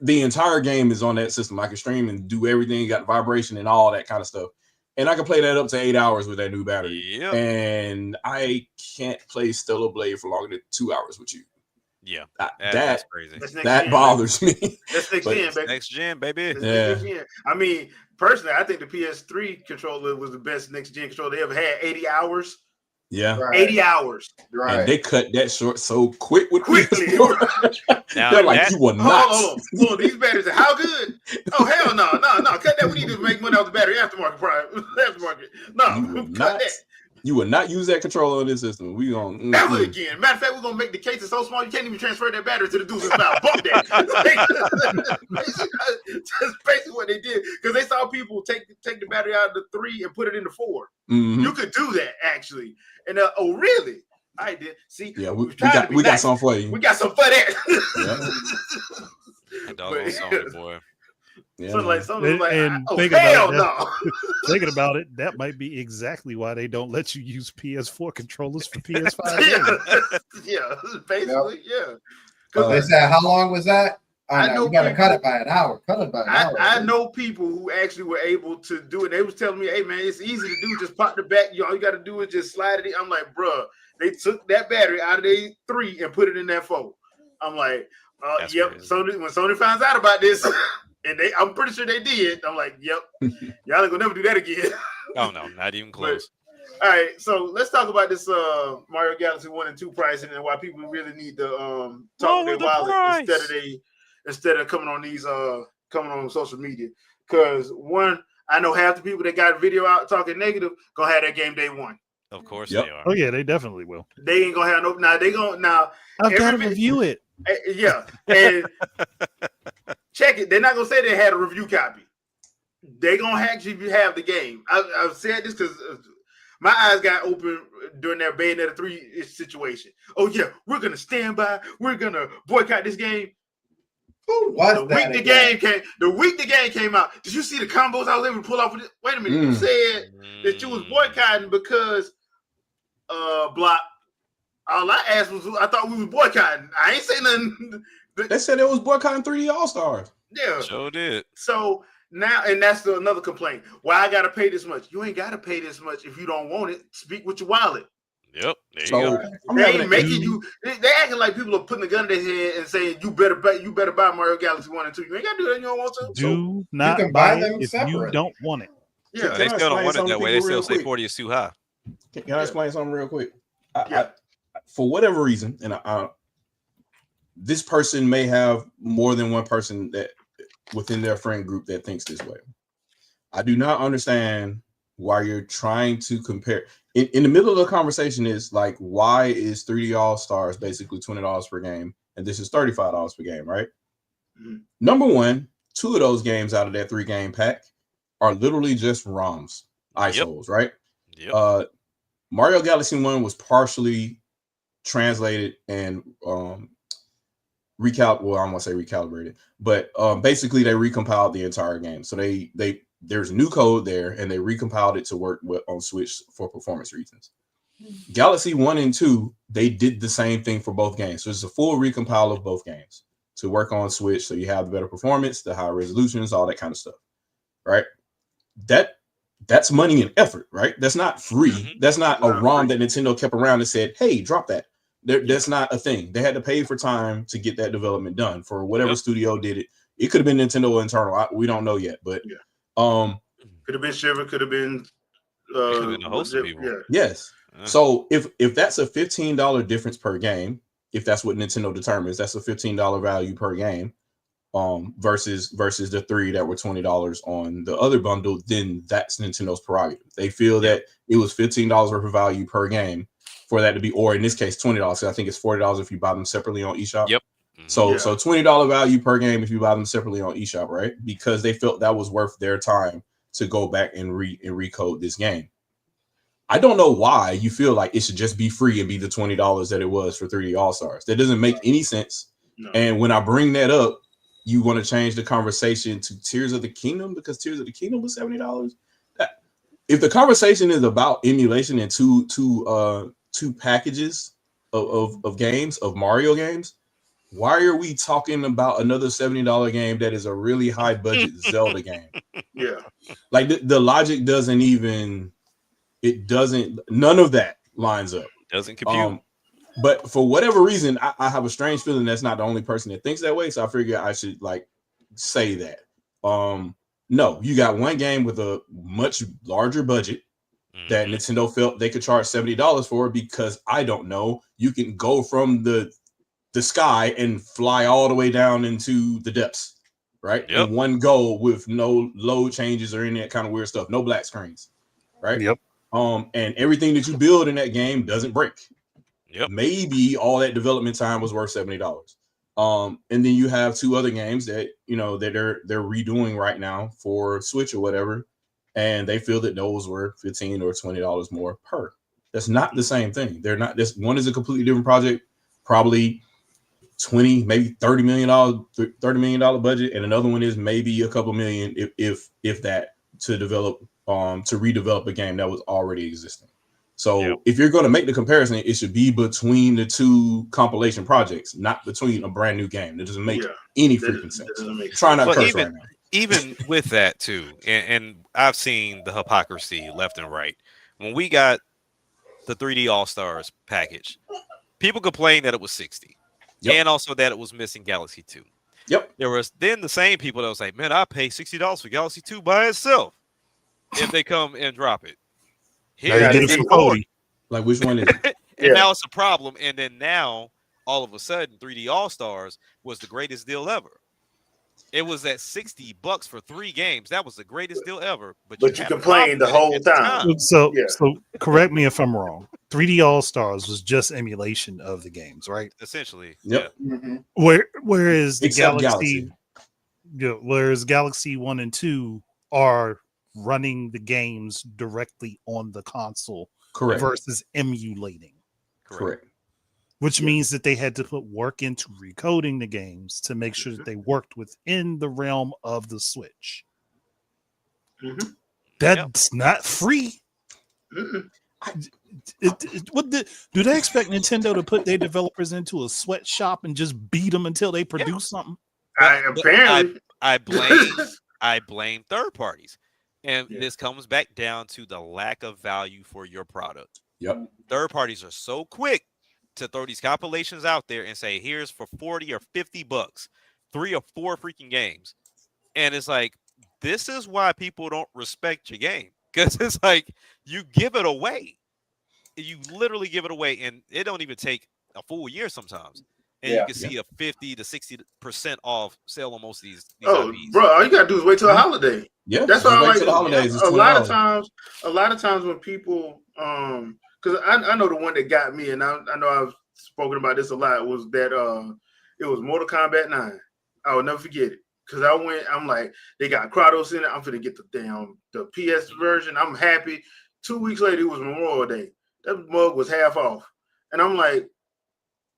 the entire game is on that system. I can stream and do everything, got vibration and all that kind of stuff. And I can play that up to 8 hours with that new battery. Yep. And I can't play Stellar Blade for longer than 2 hours with you. Yeah, That that's crazy. That's next that gen, bothers me. That's next But- gen, baby. Next gen, baby. That's Yeah. next gen. I mean, personally, I think the PS3 controller was the best next gen controller they ever had. 80 hours. Yeah. Right. 80 hours. Right. And they cut that short so quick with Quickly. PS4. Now They're like, that- you will not. Hold on. These batteries are how good? Oh, hell no. Cut that. We need to make money off the battery aftermarket price. Aftermarket. No, You will cut not. that. You will not use that controller on this system. We gonna Never again. Matter of fact, we're gonna make the cases so small you can't even transfer that battery to the dude's mouth. Bump that. That's basically what they did because they saw people take the battery out of the 3 and put it in the 4. Mhm. You could do that actually. And oh, really? I did. See, Yeah, we we tried to got be we got nice. something for you. We got some for that. That doggone But- Sony boy. Yeah, So man. like something And- like, and oh think hell about no. Thinking about it, that might be exactly why they don't let you use PS4 controllers for PS5. yeah, basically, yeah. They said, how long was that? I I know know you gotta people- cut it by an hour. Cut it by an hour. I know people who actually were able to do it. They was telling me, "Hey man, it's easy to do. Just pop the back. All you got to do is just slide it in." I'm like, "Bruh, they took that battery out of their 3 and put it in that 4." I'm like, That's "Yep." crazy. Sony, when Sony finds out about this, and I'm pretty sure they did. I'm like, "Yep, y'all ain't gonna never do that again." Oh no, not even close. All right, so let's talk about this Mario Galaxy 1 and 2 pricing and why people really need to talk Lower their the wallet price. instead of coming on these coming on social media. Because one, I know half the people that got video out talking negative gonna have that game day one. Of course Yep. they are. Oh yeah, they definitely will. They ain't gonna have no now I've got to Every- review it. yeah, and check it. They're not gonna say they had a review copy. They gonna actually have the game. I've said this because my eyes got open during that Bayonetta 3 situation. Oh yeah, we're gonna stand by. We're gonna boycott this game. Who was The that week again? the week the game came out. Did you see the combos I was able to pull off with it? Wait a minute, you said that you was boycotting because block. All I asked was I thought we was boycotting. I ain't say nothing. They said it was boycotting 3D All Stars. Yeah. Sure did. So now, and that's another complaint. Why I gotta pay this much? You ain't gotta pay this much if you don't want it. Speak with your wallet. Yep. There you So go. I'm They having ain't making you. They acting like people are putting a gun in their head and saying you better buy Mario Galaxy 1 and 2. You ain't gotta do that. If you don't want to. Do not can buy buy them it if you separate. don't want it. Yeah. They Can I still don't explain want it something that to way. They people still real say quick? 40 is too high. Can I explain something real quick? Yeah. For whatever reason, and this person may have more than one person that within their friend group that thinks this way. I do not understand why you're trying to compare. In the middle of the conversation is like, why is 3D All Stars basically $20 per game, and this is $35 per game, right? Mhm. Number one, 2 of those games out of that 3-game pack are literally just ROMs, ISOs, right? Yep. Mario Galaxy 1 was partially translated and well, I don't want to say recalibrated, but basically they recompiled the entire game. So there's new code there, and they recompiled it to work on Switch for performance reasons. Galaxy 1 and 2, they did the same thing for both games. So it's a full recompile of both games to work on Switch, so you have the better performance, the higher resolutions, all that kind of stuff, right? That's money and effort, right? That's not free. Mhm. That's not a Not ROM free. that Nintendo kept around and said, hey, drop that. That's not a thing. They had to pay for time to get that development done for whatever Yep. studio did it. It could have been Nintendo internal. We don't know yet, but Yeah. um, Could have been Shiver. Could have been. could've been a host of people. Yeah. yes. Yeah. So if that's a $15 difference per game, if that's what Nintendo determines, that's a $15 value per game. Versus the 3 that were $20 on the other bundle, then that's Nintendo's prerogative. They feel that it was $15 worth of value per game, for that to be, or in this case, $20. So I think it's $40 if you buy them separately on eShop. Yep. So Yeah. so $20 value per game if you buy them separately on eShop, right? Because they felt that was worth their time to go back and recode this game. I don't know why you feel like it should just be free and be the $20 that it was for 3D All-Stars. That doesn't make any sense. No. And when I bring that up, you want to change the conversation to Tears of the Kingdom because Tears of the Kingdom was $70. If the conversation is about emulation and two packages of games, of Mario games, why are we talking about another $70 game that is a really high budget Zelda game? Yeah. Like the logic doesn't none of that lines up. Doesn't compute. But for whatever reason, I have a strange feeling that's not the only person that thinks that way. So I figure I should like say that. No, you got one game with a much larger budget that Nintendo felt they could charge $70 for because I don't know. You can go from the sky and fly all the way down into the depths, right? Yep. In one go with no load changes or any of that kind of weird stuff, no black screens, right? Yep. And everything that you build in that game doesn't break. Yep. Maybe all that development time was worth $70. And then you have two other games that that they're redoing right now for Switch or whatever, and they feel that those were $15 or $20 more per. That's not the same thing. They're not. This one is a completely different project, probably 20, maybe $30 million budget, and another one is maybe a couple million, if that, to develop to redevelop a game that was already existing. So if you're going to make the comparison, it should be between the two compilation projects, not between a brand new game. That doesn't make any freaking sense. Try not to curse right now. Even with that too, and I've seen the hypocrisy left and right. When we got the 3D All-Stars package, people complained that it was $60. And also that it was missing Galaxy 2. Yep. There was then the same people that was like, man, I pay $60 for Galaxy 2 by itself if they come and drop it. Here you get it for 40. Like, which one is it? And now it's a problem. And then now, all of a sudden, 3D All-Stars was the greatest deal ever. It was at $60 for 3 games. That was the greatest deal ever. But you complained the whole time. So correct me if I'm wrong. 3D All-Stars was just emulation of the games, right? Essentially. Yep. Yeah. Mm-hmm. Whereas the Except Galaxy. Whereas Galaxy 1 and 2 are running the games directly on the console. Correct. Versus emulating. Correct. Which means that they had to put work into recoding the games to make sure that they worked within the realm of the Switch. Mm-hmm. That's not free. Mm-hmm. Do they expect Nintendo to put their developers into a sweatshop and just beat them until they produce something? Apparently, I blame third parties. And this comes back down to the lack of value for your product. Yep. Third parties are so quick to throw these compilations out there and say, here's for $40 or $50, 3 or 4 freaking games. And it's like, this is why people don't respect your game. Because it's like, you give it away. You literally give it away. And it don't even take a full year sometimes. And you can see a 50 to 60% off sale on most of these IPs. Bro, all you gotta do is wait till a holiday. Yeah, that's why I like the holidays. A lot of times when people, because I know the one that got me, and I know I've spoken about this a lot, was that it was Mortal Kombat 9. I will never forget it because I'm like, they got Kratos in it. I'm finna get the PS version. I'm happy. 2 weeks later, it was Memorial Day. That mug was half off, and I'm like,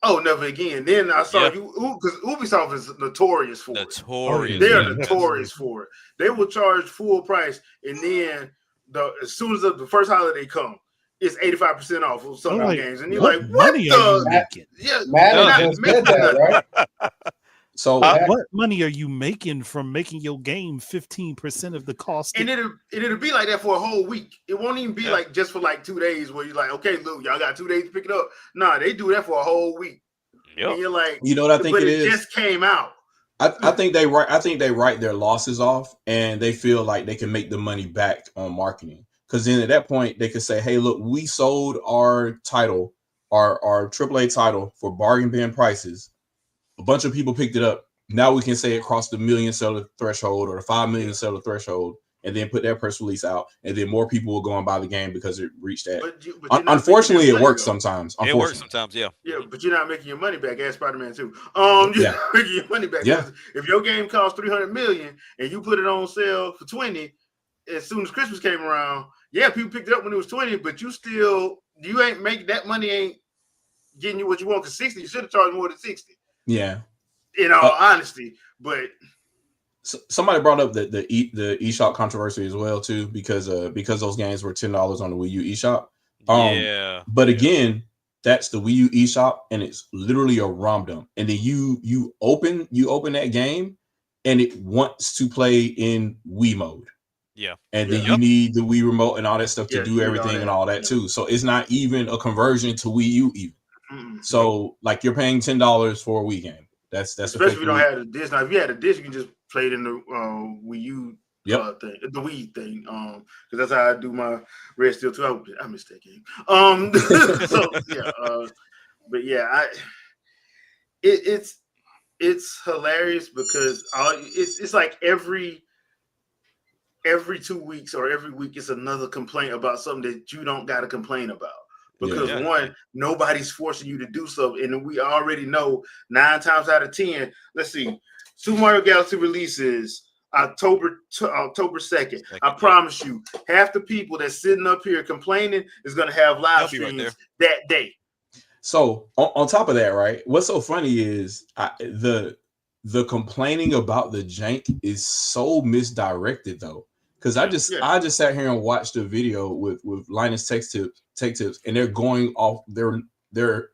oh, never again. Then I saw because Ubisoft is notorious for it. They are notorious for it. They will charge full price, and then as soon as the first holiday come, it's 85% off of some of the games. And you're like, what money are you making? Yeah, Madden just did that, right? So what money are you making from making your game 15% of the cost? And it'll be like that for a whole week. It won't even be like just for like 2 days where you're like, okay, look, y'all got 2 days to pick it up. Nah, they do that for a whole week. Yep. And you're like, you know what I think but it it is? just came out. I think they write their losses off, and they feel like they can make the money back on marketing. Because then at that point they could say, hey, look, we sold our title, our AAA title for bargain bin prices. A bunch of people picked it up. Now we can say it crossed the 1 million seller threshold or the 5 million seller threshold, and then put that press release out, and then more people will go and buy the game because it reached that. But you're not Unfortunately, making it that works money, sometimes. It works sometimes, yeah. Yeah, but you're not making your money back. As Spider-Man 2. You're Yeah. not making your money back. Yeah. If your game costs $300 million and you put it on sale for 20, as soon as Christmas came around, yeah, people picked it up when it was 20, but you ain't make that money, ain't getting you what you want. Because 60, you should have charged more than 60. Yeah. In all honesty, but somebody brought up the eShop controversy as well too, because those games were $10 on the Wii U eShop. Yeah. But again, that's the Wii U eShop, and it's literally a ROM dump. And then you open that game, and it wants to play in Wii mode. Yeah. And then you need the Wii remote and all that stuff to do everything and all that yeah. too. So it's not even a conversion to Wii U even. Mm-mm. So like you're paying $10 for a Wii game. That's especially if you don't have the disc. Now, if you had a disc, you can just play it in the Wii U thing, the Wii thing. Because that's how I do my Red Steel 2. I missed that game. So yeah, but yeah, it's hilarious because it's like every 2 weeks or every week it's another complaint about something that you don't got to complain about. Because one, nobody's forcing you to do something, and we already know 9 times out of 10. Let's see, Super Mario Galaxy releases October 2nd. I promise you, half the people that's sitting up here complaining is going to have live streams that day. So on top of that, right? What's so funny is the complaining about the jank is so misdirected though. Because I just sat here and watched a video with Linus Tech Tips, and they're going off, they're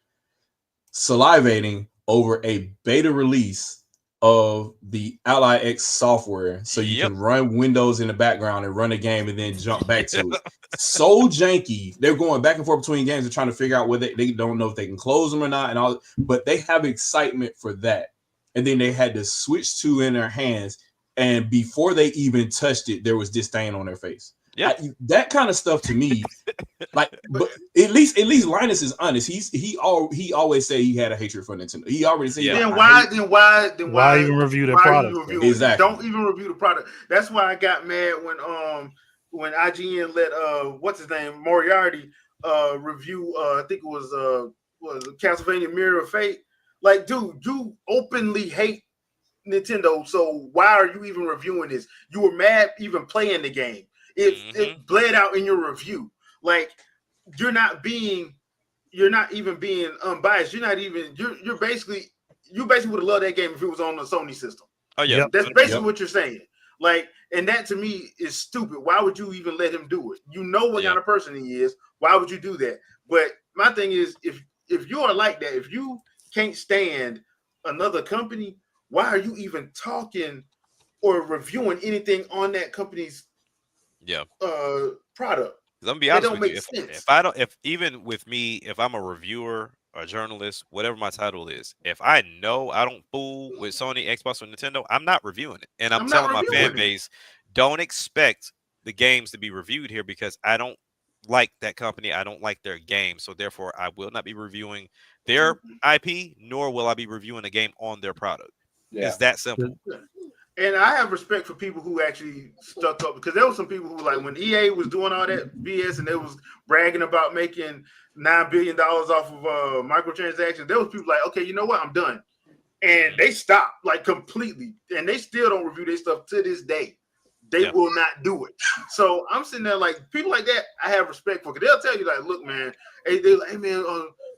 salivating over a beta release of the Ally X software, so you can run Windows in the background and run a game and then jump back to it. So janky. They're going back and forth between games and trying to figure out whether they don't know if they can close them or not, and all. But they have excitement for that, and then they had the Switch 2 in their hands. And before they even touched it, there was disdain on their face. Yeah, that kind of stuff to me, like, but at least Linus is honest. He always said he had a hatred for Nintendo. He already said. Then why even review the product? Exactly. Don't even review the product. That's why I got mad when IGN let what's his name Moriarty review I think it was Castlevania Mirror of Fate. Like, dude, you openly hate Nintendo, so why are you even reviewing this? You were mad even playing the game. It bled out in your review. Like, you're not even being unbiased. You basically would have loved that game if it was on the Sony system. Oh yeah, that's basically what you're saying. Like, and that to me is stupid. Why would you even let him do it? You know what kind of person he is. Why would you do that? But my thing is, if you are like that, if you can't stand another company, why are you even talking or reviewing anything on that company's product? Let me be honest with you. If even with me, if I'm a reviewer, a journalist, whatever my title is, if I know I don't fool with Sony, Xbox, or Nintendo, I'm not reviewing it. And I'm telling my fan base, don't expect the games to be reviewed here because I don't like that company. I don't like their game. So therefore, I will not be reviewing their IP, nor will I be reviewing a game on their product. It's that simple. And I have respect for people who actually stuck up, because there were some people who, like, when EA was doing all that BS and they was bragging about making $9 billion off of microtransactions, there was people like, okay, you know what, I'm done. And they stopped, like, completely. And they still don't review their stuff to this day. They will not do it. So I'm sitting there like, people like that I have respect for, because they'll tell you, like, look, man, they're like, hey, man,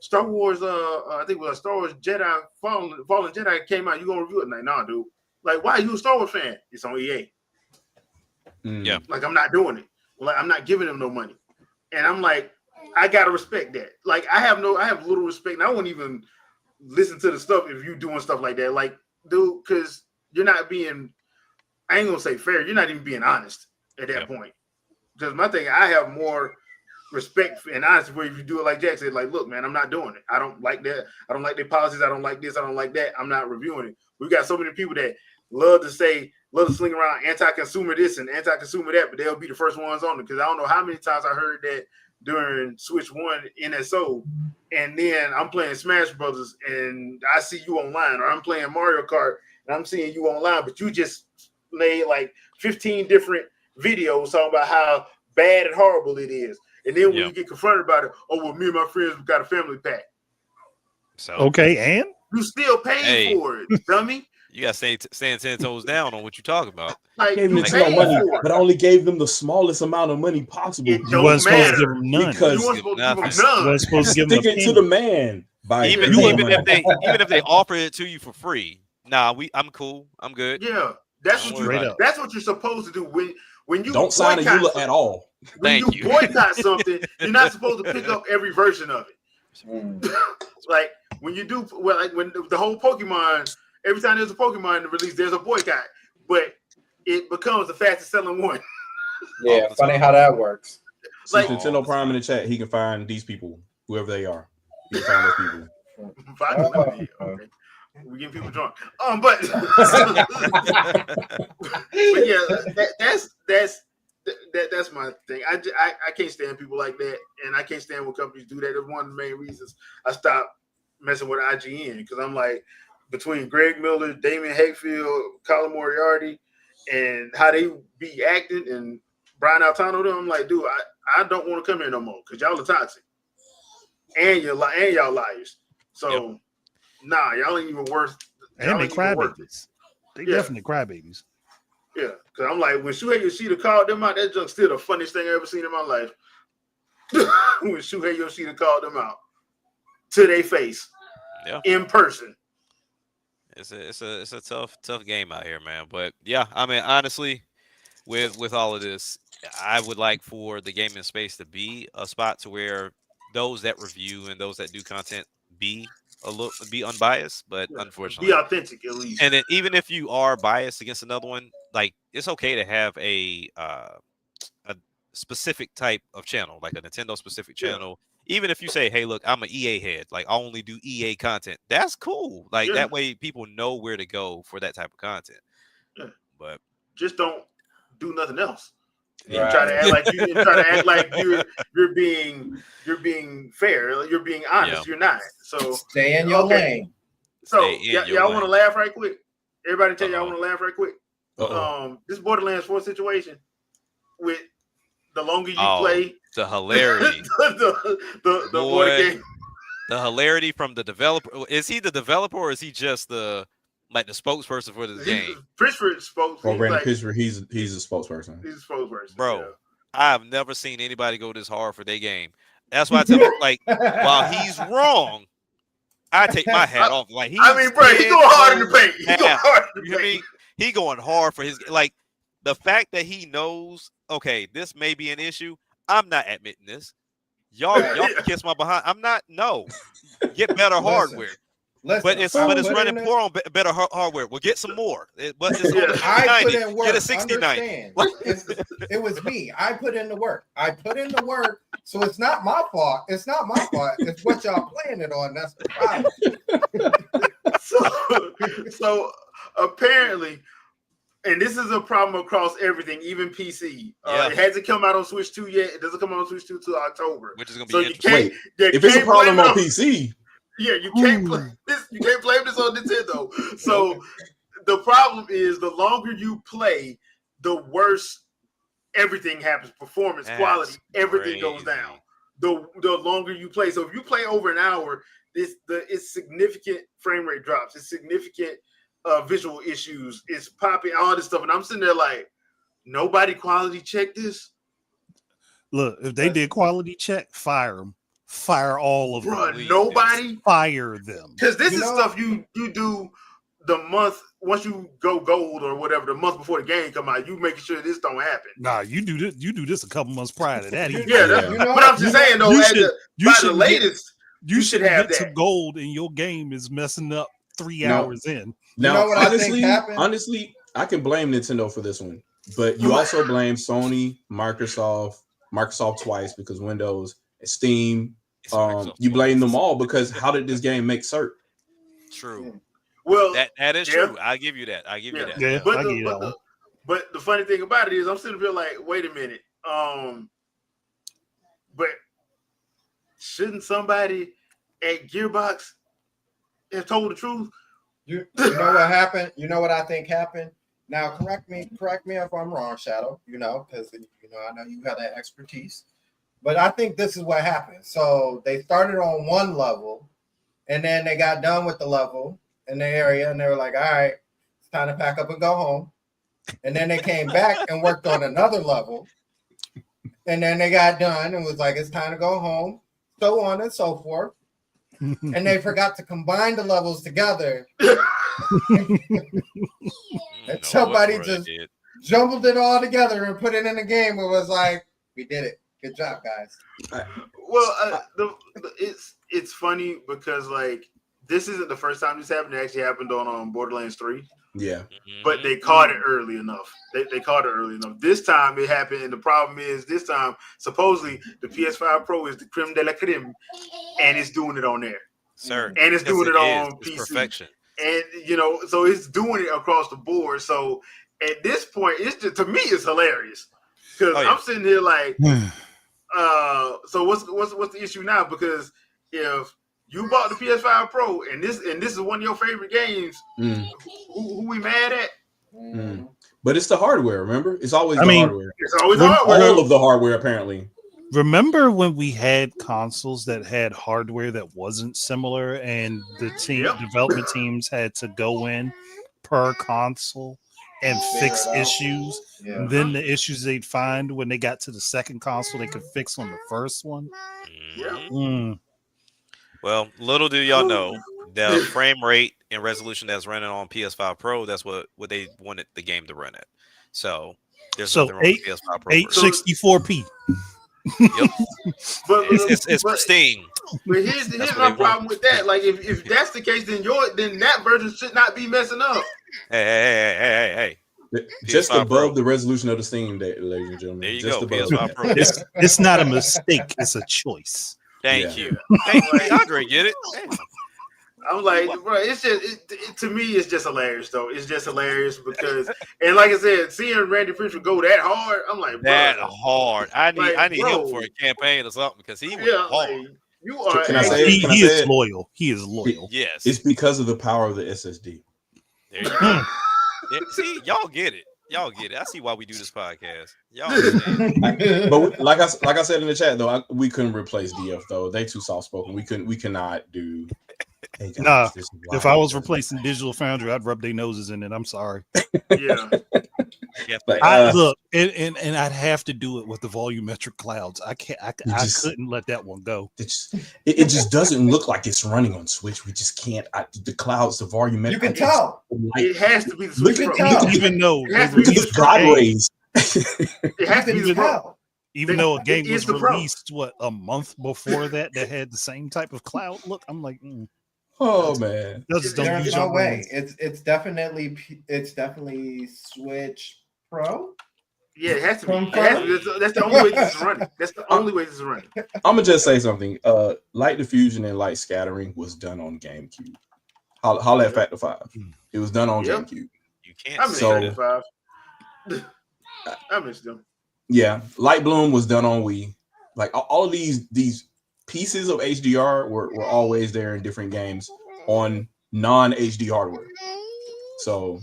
Star Wars, I think it was Star Wars Jedi, Fallen Jedi came out, you gonna review it? Like, nah, dude. Like, why are you a Star Wars fan? It's on EA. Yeah. Like, I'm not doing it. Like, I'm not giving them no money. And I'm like, I gotta respect that. Like, I have little respect. And I won't even listen to the stuff if you doing stuff like that. Like, dude, because you're not being, I ain't gonna say fair, you're not even being honest at that point. Because my thing, I have more respect and honesty for if you do it like Jack said, like, look, man, I'm not doing it. I don't like that. I don't like their policies. I don't like this. I don't like that. I'm not reviewing it. We got so many people that love to sling around anti-consumer this and anti-consumer that, but they'll be the first ones on it. Because I don't know how many times I heard that during Switch 1 NSO, and then I'm playing Smash Brothers and I see you online, or I'm playing Mario Kart and I'm seeing you online, but you just made like 15 different videos talking about how bad and horrible it is. And then when Yeah. you get confronted about it, oh well, me and my friends got a family pack. So Okay, and You still paid Hey. for it, dummy. you got to stand 10 toes down on what you're talking about. Like Gave you Nintendo paid money, for but it. I only gave them the smallest amount of money possible. It you don't wasn't supposed to give matter. them none. Because- You weren't supposed to give them Nothing. You none. wasn't supposed to give them a Stick it to penny. the man. By Even more even money. if they offer it to you for free, nah, I'm cool. I'm good. Yeah, that's Don't what worry you. about it. That's what you're supposed to do when you Don't sign a boycott EULA something. at all. When Thank you you. boycott something, you're not supposed to pick up every version of it. Mm. Like when you do, well, like when the whole Pokemon, every time there's a Pokemon release, there's a boycott, but it becomes the fastest selling one. Yeah, All the funny time. how that works. See Like- Nintendo Prime in the chat. He can find these people, whoever they are. He can find those people. Vodka lemonade, okay. We getting people drunk. But yeah, that's my thing. I can't stand people like that, and I can't stand when companies do that. That's one of the main reasons I stopped messing with IGN, because I'm like, between Greg Miller, Damon Hakefield, Colin Moriarty, and how they be acting, and Brian Altano, them, I'm like, dude, I don't want to come here no more because y'all are toxic, and y'all liars. So nah, y'all ain't even worth. And they ain't even worth it. crybabies. They Yeah. definitely crybabies. Yeah, because I'm like, when Shuhei Yoshida called them out, that junk still the funniest thing I ever seen in my life. When Shuhei Yoshida called them out to their face, Yeah. in person. It's a tough game out here, man. But yeah, I mean, honestly, with all of this, I would like for the gaming space to be a spot to where those that review and those that do content be unbiased. But Yeah. unfortunately, Be authentic at least. and then even if you are biased against another one, like it's okay to have a specific type of channel, like a Nintendo specific Yeah. channel. Even if you say, "Hey, look, I'm an EA head. Like I only do EA content." That's cool. Like Yeah. that way, people know where to go for that type of content. Yeah. But Just don't do nothing else. Yeah. You try to act like you're being fair. You're being honest. Yeah. You're not. So Stay in your Okay. lane. so Stay in your y'all want to lane. laugh right quick? Everybody tell y'all Uh-oh. want to laugh right quick. Uh-oh. This Borderlands 4 situation with the longer you Oh, play, the hilarity, the more Boy. the game. the hilarity from the developer. Is he the developer or is he just the spokesperson for this game? Pittsburgh spoke. Well, He's Brandon like, Pittsburgh, he's a spokesperson. he's a spokesperson, Bro, yeah. I've never seen anybody go this hard for their game. That's why I tell him, like, while he's wrong, I take my hat off. Like he's I mean, bro, he going hard in the paint. He going down. hard in You the hear me? paint. He going hard for his like the fact that he knows, okay, this may be an issue. I'm not admitting this. Y'all can kiss my behind. I'm not. No, get better Listen, hardware. Listen, But it's I running put in poor on better hardware. Well, get some more. But it's Yeah. on the I put 5090. in work. Get a 6090. Understand? It was me. I put in the work. So it's not my fault. It's not my fault. It's what y'all playing it on. That's the problem. So apparently, and this is a problem across everything, even PC. Yeah. It hasn't come out on Switch 2 yet. It doesn't come out on Switch 2 till October. Which is gonna be So you interesting. can't. Wait, you if it's a can't problem blame it on PC, yeah, you can't play this. You can't blame this on Nintendo. So the problem is, the longer you play, the worse everything happens. Performance, That's quality, everything goes crazy. down. The longer you play. So if you play over an hour, it's significant frame rate drops. It's significant visual issues. It's popping, all this stuff, and I'm sitting there like, nobody quality checked this. Look, if they did quality check, fire them. Fire all of them. Bruh, Please, nobody. Fire them. Because this You is know- stuff you do the month once you go gold or whatever, the month before the game come out. You making sure this don't happen. Nah, you do this. You do this a couple months prior to that. even. Yeah, Yeah. You know, but I'm just saying though, you at should- the, you by should the latest, You should should have get some that. gold, and your game is messing up 3 No. hours in. now know what I think happened? honestly, I can blame Nintendo for this one, but you also blame Sony, Microsoft twice because Windows, Steam. It's Microsoft You fault. blame them all because how did this game make cert? True. well, That is Yeah. true. I give you that. I give you Yeah. that. Yeah, but I the, get but, that the, but the funny thing about it is, I'm sitting here like, wait a minute, but shouldn't somebody at Gearbox have told the truth? You know what happened? You know what I think happened? Now, correct me if I'm wrong, Shadow. Because I know you have that expertise. But I think this is what happened. So they started on one level, and then they got done with the level in the area, and they were like, "All right, it's time to pack up and go home." And then they came back and worked on another level, and then they got done and was like, "It's time to go home," so on and so forth. And they forgot to combine the levels together. And somebody just jumbled it all together and put it in a game. It was like, we did it. Good job, guys. Well, it's funny because like this isn't the first time this happened. It actually happened on Borderlands 3. Yeah. But they caught it early enough. They caught it early enough. This time it happened, and the problem is this time supposedly the PS5 Pro is the creme de la creme, and it's doing it on there, sir, and it's doing it on it's PC. Perfection. And so it's doing it across the board. So at this point, it's just, to me, it's hilarious because I'm sitting here like, so what's the issue now? Because if you bought the PS5 Pro and this is one of your favorite games, who we mad at? But it's the hardware. Remember, it's always hardware. It's always hardware. All of the hardware, apparently. Remember when we had consoles that had hardware that wasn't similar, and the development teams had to go in per console and fix issues? Yeah. Then the issues they'd find when they got to the second console, they could fix on the first one. Yeah. Well, little do y'all know, the frame rate and resolution that's running on PS5 Pro, that's what they wanted the game to run at. So there's nothing wrong with PS5 Pro. 864p. Yep. But it's pristine. But here's my problem with that. Like if that's the case, then that version should not be messing up. Hey. Just PS5 above Pro. the resolution of the Steam, ladies and gentlemen. There you Just go. above PS5 Pro. It's not a mistake. It's a choice. Thank you. Andre, get it? I'm like, bro, it's just to me, it's just hilarious though. It's just hilarious because, and like I said, seeing Randy Pitchford go that hard, I'm like, bro, that hard. I need bro, him for a campaign or something because he went hard. Like, you are. Can I say it? He is loyal. He is loyal. Yes, it's because of the power of the SSD. There you go. See, y'all get it. Y'all get it. I see why we do this podcast. Y'all understand. But like I said in the chat though, we couldn't replace DF though. They too soft spoken. We cannot do. Hey guys, if I was replacing Digital Foundry, I'd rub their noses in it. I'm sorry. Yeah. Look, and I'd have to do it with the volumetric clouds. I couldn't let that one go. It just doesn't look like it's running on Switch. We just can't. The clouds, the volumetric. You can tell. It has to be the Switch Pro. Even though it has to be the God rays. It has to be the Pro. Even though a game was released a month before that had the same type of cloud look, I'm like, oh man, there's no way. It's definitely Switch Pro. Yeah, it has to be. That's the only way this is running. That's the only way this is running. I'm gonna just say something. Light diffusion and light scattering was done on GameCube. Holla at Factor 5. It was done on GameCube. You can't. I miss 5. I miss them. Yeah, Light Bloom was done on Wii. Like all of these pieces of HDR were always there in different games on non-HD hardware. So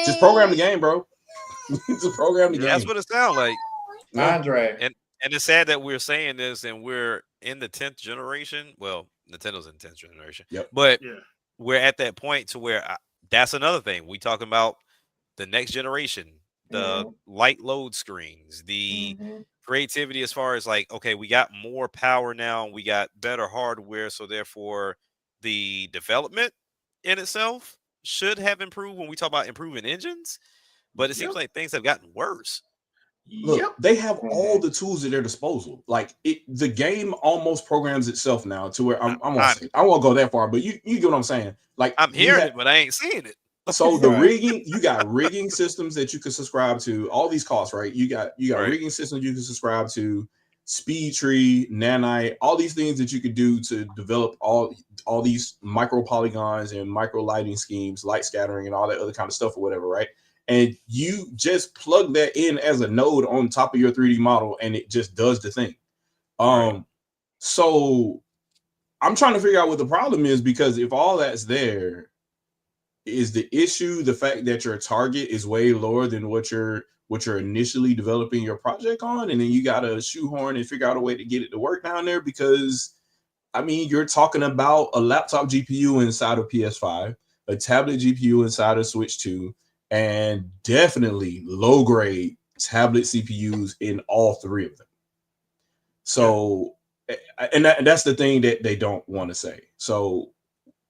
just program the game, bro. Just program the game. That's what it sounds like. Andre. And it's sad that we're saying this and we're in the 10th generation. Well, Nintendo's in the 10th generation. Yep. But we're at that point to where that's another thing. We talking about the next generation, the light load screens, the creativity as far as like, okay, we got more power now, we got better hardware, so therefore the development in itself should have improved when we talk about improving engines, but it seems like things have gotten worse. Look, they have all the tools at their disposal. Like the game almost programs itself now to where I won't go that far, but you get what I'm saying. Like I'm hearing it, but I ain't seeing it. So the rigging, you got rigging systems that you can subscribe to. All these costs, right? You got rigging systems you can subscribe to, Speed Tree, Nanite, all these things that you could do to develop all these micro polygons and micro lighting schemes, light scattering, and all that other kind of stuff or whatever, right? And you just plug that in as a node on top of your 3D model, and it just does the thing. So I'm trying to figure out what the problem is, because if all that's there, is the issue the fact that your target is way lower than what you're initially developing your project on, and then you gotta shoehorn and figure out a way to get it to work down there? Because I mean, you're talking about a laptop GPU inside of PS5, a tablet GPU inside of Switch 2, and definitely low grade tablet CPUs in all three of them. So, and that's the thing that they don't want to say. So,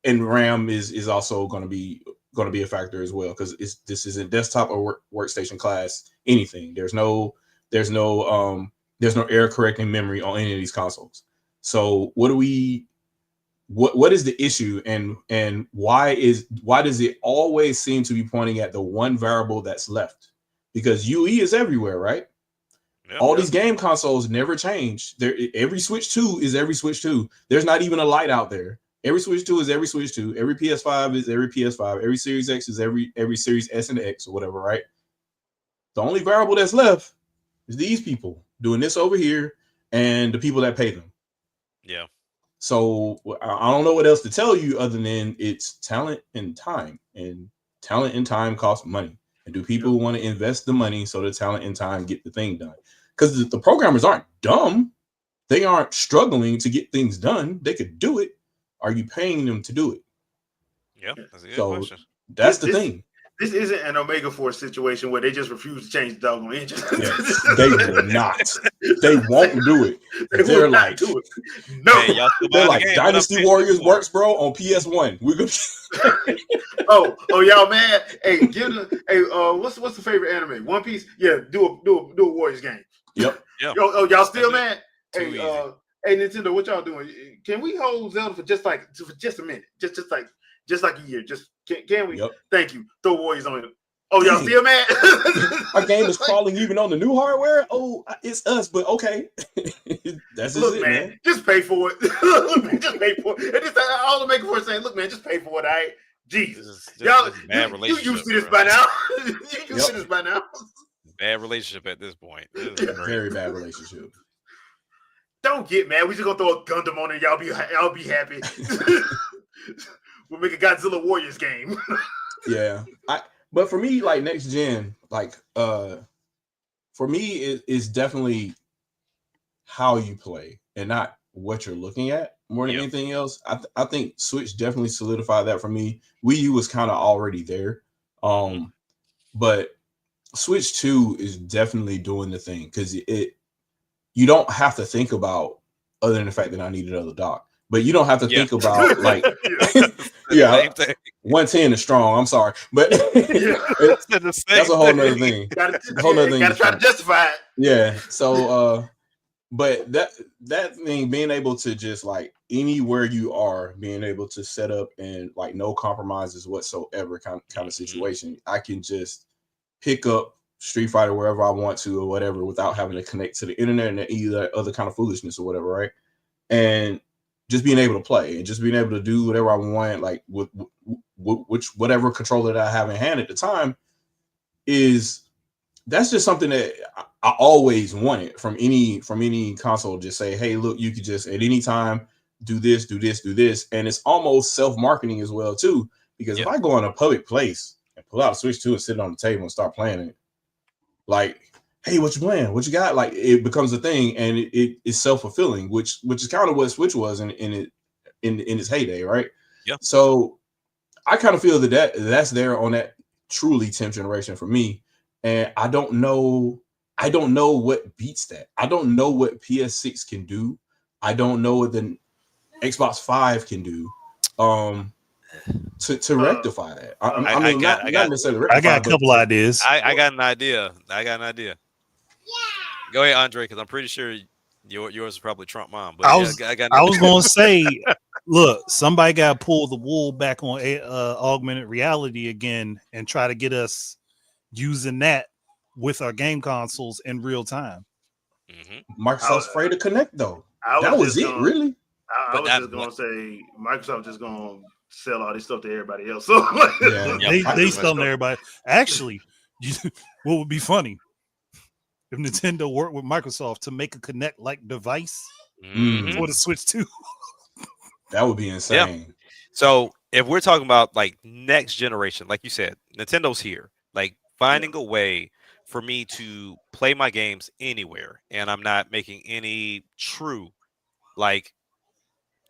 and RAM is also going to be a factor as well, because this isn't desktop or workstation class anything. There's no error correcting memory on any of these consoles. So what is the issue, and why does it always seem to be pointing at the one variable that's left? Because UE is everywhere, right? All these game consoles never change. Every Switch 2 is every Switch 2. There's not even a light out there. Every Switch 2 is every Switch 2. Every PS5 is every PS5. Every Series X is every Series S and X or whatever, right? The only variable that's left is these people doing this over here and the people that pay them. Yeah. So I don't know what else to tell you other than it's talent and time, and talent and time cost money. And do people want to invest the money so the talent and time get the thing done? Because the programmers aren't dumb. They aren't struggling to get things done. They could do it. Are you paying them to do it? Yeah, that's a good question. That's the thing. This isn't an Omega Force situation where they just refuse to change the doggone engine. Yes, they will not. They won't do it. They're like, do it. No, hey, they're like Dynasty Warriors works, bro, on PS1. We're gonna. oh, y'all mad? Hey, what's the favorite anime? One Piece. Yeah, do a Warriors game. Yep. Yeah. Y'all still mad? Hey, hey, Nintendo, what y'all doing? Can we hold Zelda for just a minute? Just like a year. Just can we? Yep. Thank you. Throw Warriors on it. Oh, y'all still mad? Our game is crawling even on the new hardware. Oh, it's us, but okay. That's look, it, man. Just pay for it. Look, man, just pay for it. And just all the making for it saying, look, man, just pay for it. All right, Jesus, y'all, you used to this by now. You used to this by now. Bad relationship at this point. Very bad relationship. Don't get mad. We just gonna throw a Gundam on it. Y'all be happy. We'll make a Godzilla Warriors game. Yeah, but for me, like next gen, like for me, it's definitely how you play and not what you're looking at more than anything else. I think Switch definitely solidified that for me. Wii U was kind of already there, but Switch 2 is definitely doing the thing, because you don't have to think about, other than the fact that I need another dock, but you don't have to think about like 110 is strong. I'm sorry, but that's a whole nother thing. Gotta try to justify it. Yeah. So but that thing, being able to just like anywhere you are, being able to set up and like no compromises whatsoever kind of situation, I can just pick up Street Fighter wherever I want to or whatever without having to connect to the internet and either other kind of foolishness or whatever, right? And just being able to play and just being able to do whatever I want, like with whatever controller that I have in hand at the time, that's just something that I always wanted from any console. Just say, hey, look, you could just at any time do this, and it's almost self-marketing as well too. Because if I go in a public place and pull out a Switch 2 and sit it on the table and start playing it, like, hey, what you playing? What you got? Like, it becomes a thing, and it is self-fulfilling, which is kind of what Switch was in its heyday, right? Yeah. So I kind of feel that's there on that truly 10th generation for me, and I don't know what beats that. I don't know what PS6 can do. I don't know what the Xbox 5 can do. To rectify that. I got a couple ideas. I got an idea. Go ahead, Andre, because I'm pretty sure yours is probably Trump mom. But I was going to say, look, somebody got to pull the wool back on augmented reality again and try to get us using that with our game consoles in real time. Microsoft's afraid to connect though. That was it, really. I was just going to say Microsoft just going to sell all this stuff to everybody else. So they sell to everybody. Actually, what would be funny if Nintendo worked with Microsoft to make a Kinect-like device for the Switch 2. That would be insane. So if we're talking about like next generation, like you said, Nintendo's here. Like finding a way for me to play my games anywhere, and I'm not making any true like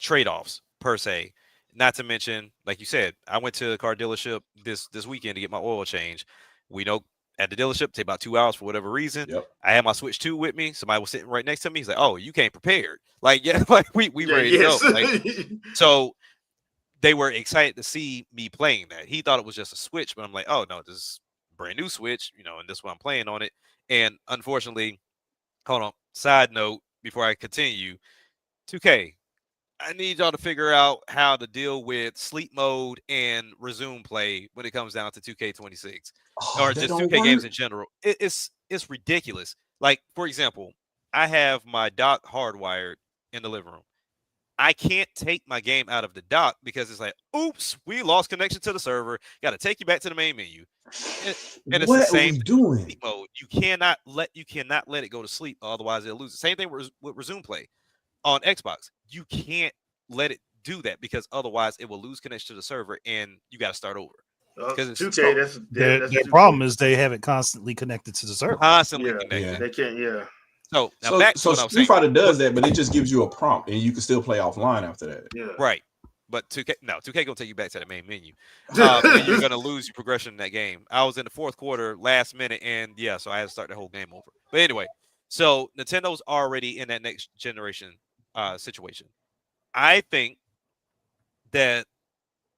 trade-offs per se. Not to mention, like you said, I went to the car dealership this weekend to get my oil change. We know at the dealership take about 2 hours for whatever reason. Yep. I had my Switch 2 with me. Somebody was sitting right next to me. He's like, "Oh, you came prepared." Like, yeah, like we Yeah, ready to go. yes. Like, so they were excited to see me playing that. He thought it was just a Switch, but I'm like, "Oh no, this is brand new Switch, and this one I'm playing on it." And unfortunately, hold on. Side note before I continue, 2K, I need y'all to figure out how to deal with sleep mode and resume play when it comes down to 2K26 Oh, or that just don't 2K games work. in general. It's ridiculous. Like for example, I have my dock hardwired in the living room. I can't take my game out of the dock because it's like, oops, we lost connection to the server. Got to take you back to the main menu. And, and it's the What are same we thing with doing? sleep mode. You cannot let it go to sleep, otherwise it'll lose it. Same thing with resume play on Xbox. You can't let it do that because otherwise it will lose connection to the server and you got to start over because it's 2K. That's Their 2K. problem is they have it constantly connected to the server. constantly Yeah, Yeah. connected. they can't. Yeah, So now So back to so what I was Street saying. Fighter does that, but it just gives you a prompt and you can still play offline after that. yeah. Right. But 2K gonna take you back to the main menu. And you're gonna lose your progression in that game. I was in the fourth quarter last minute, and yeah, so I had to start the whole game over. But anyway, so Nintendo's already in that next generation situation. I think that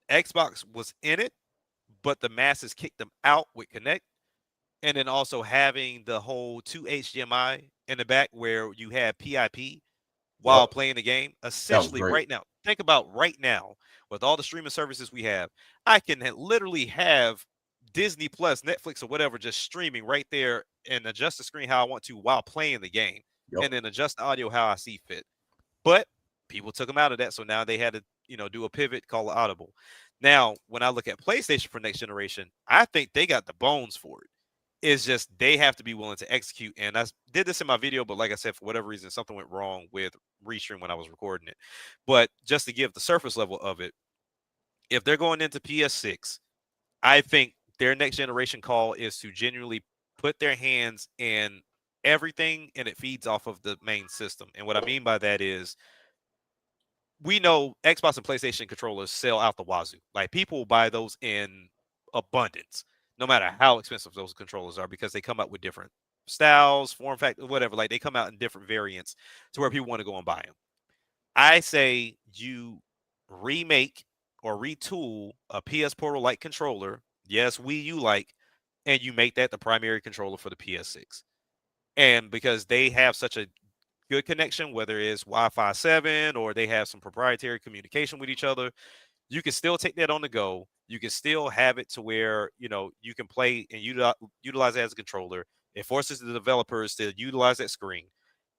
Xbox was in it, but the masses kicked them out with Connect, and then also having the whole two HDMI in the back where you have PIP while Yep. playing the game. That was Essentially, great. right now, think about right now with all the streaming services we have, I can literally have Disney Plus, Netflix, or whatever just streaming right there and adjust the screen how I want to while playing the game, Yep. and then adjust the audio how I see fit. But people took them out of that, so now they had to, do a pivot, call it audible. Now, when I look at PlayStation for next generation, I think they got the bones for it. It's just they have to be willing to execute. And I did this in my video, but like I said, for whatever reason, something went wrong with Restream when I was recording it. But just to give the surface level of it, if they're going into PS6, I think their next generation call is to genuinely put their hands in everything and it feeds off of the main system. And what I mean by that is we know Xbox and PlayStation controllers sell out the wazoo. Like people will buy those in abundance, no matter how expensive those controllers are, because they come out with different styles, form factor, whatever. Like they come out in different variants to where people want to go and buy them. I say you remake or retool a PS Portal like controller, yes, Wii U like, and you make that the primary controller for the PS6. And because they have such a good connection, whether it's Wi-Fi 7 or they have some proprietary communication with each other, you can still take that on the go. You can still have it to where you can play and utilize it as a controller. It forces the developers to utilize that screen,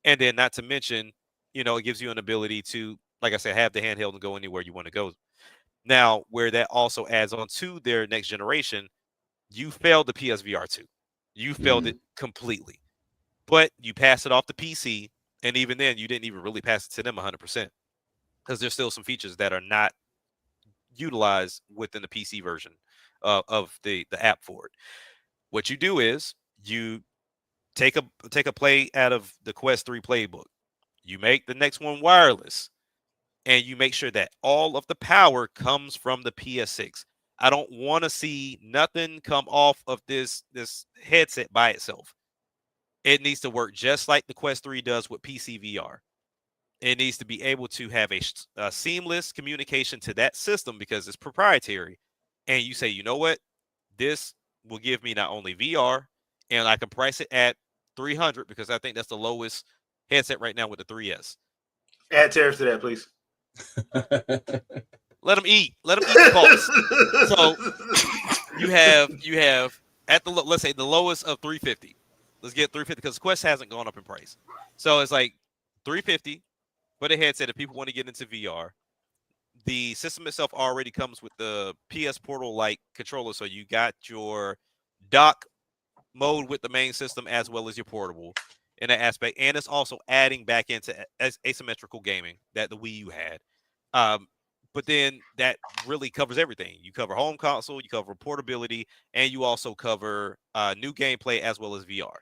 and then not to mention, it gives you an ability to, like I said, have the handheld and go anywhere you want to go. Now, where that also adds on to their next generation, you failed the PSVR 2. You failed it completely, but you passed it off the PC, and even then, you didn't even really pass it to them 100% because there's still some features that are not utilized within the PC version of the app for it. What you do is you take a play out of the Quest 3 playbook. You make the next one wireless, and you make sure that all of the power comes from the PS6. I don't want to see nothing come off of this headset by itself. It needs to work just like the Quest 3 does with PC VR. It needs to be able to have a seamless communication to that system because it's proprietary. And you say, you know what? This will give me not only VR, and I can price it at 300 because I think that's the lowest headset right now with the 3S. Add tariffs to that, please. Let them eat. Let them eat the cost. So you have at the let's say the lowest of 350. Let's get 350 because Quest hasn't gone up in price. So it's like 350 for the headset if people want to get into VR. The system itself already comes with the PS Portal like controller, so you got your dock mode with the main system as well as your portable in that aspect, and it's also adding back into asymmetrical gaming that the Wii U had. but then that really covers everything. You cover home console, you cover portability, and you also cover new gameplay as well as VR.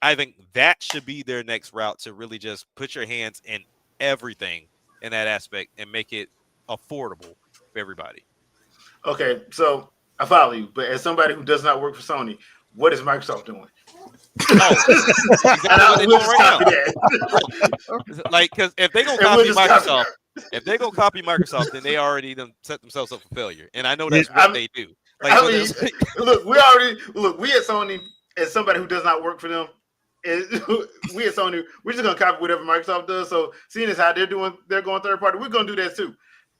I think that should be their next route, to really just put your hands in everything in that aspect and make it affordable for everybody. Okay, so I follow you, but as somebody who does not work for Sony, what is Microsoft doing? Oh, exactly what they're We'll doing just right now. copy that. Like, because if they gonna And we'll copy just copy Microsoft, that. if they gonna copy Microsoft, then they already done set themselves up for failure. And I know Yeah, that's what they do. Like, I so mean, there's look, we at Sony, as somebody who does not work for them, and we at Sony, we're just gonna copy whatever Microsoft does. So seeing as how they're going third party, we're gonna do that too.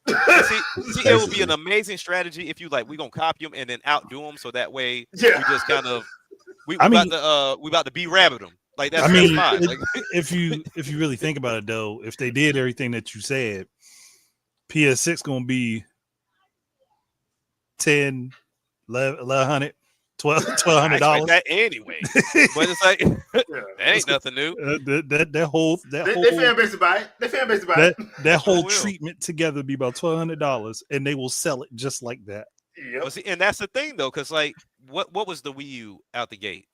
see, it would be an amazing strategy if you like, we gonna copy them and then outdo them, so that way Yeah. we just kind of we I mean- about to be rabbit them. Like that's, I mean, fine. Like, if you really think about it, though, if they did everything that you said, PS6 gonna be 10, 1100, $1,200. expect that anyway. But it's like that ain't nothing new. That whole They fan base to buy it. They fan base to buy that it. that whole will. treatment together be about $1,200, and they will sell it just like that. Yep. But see, and that's the thing though, because like, what was the Wii U out the gate?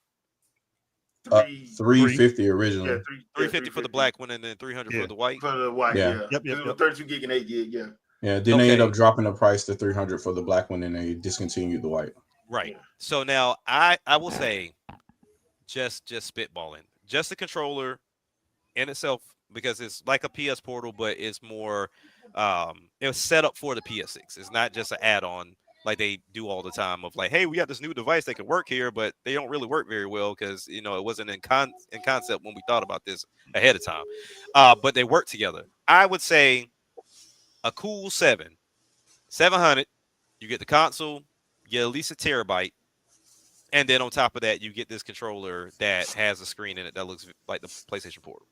350 originally. Yeah, 350 for the black one, and then 300 Yeah. for the white. For the white, Yeah. yeah. Yep. It was 32 gig and 8 gig, yeah. Yeah, then they end Okay. up dropping the price to 300 for the black one, and they discontinued the white. Right. So now I will say, just spitballing, just the controller in itself, because it's like a PS Portal, but it's more it was set up for the PS6. It's not just an add-on like they do all the time of like, hey, we got this new device that can work here, but they don't really work very well because it wasn't in concept when we thought about this ahead of time. But they work together. I would say a cool 700. You get the console, you get at least a terabyte, and then on top of that, you get this controller that has a screen in it that looks like the PlayStation Portal.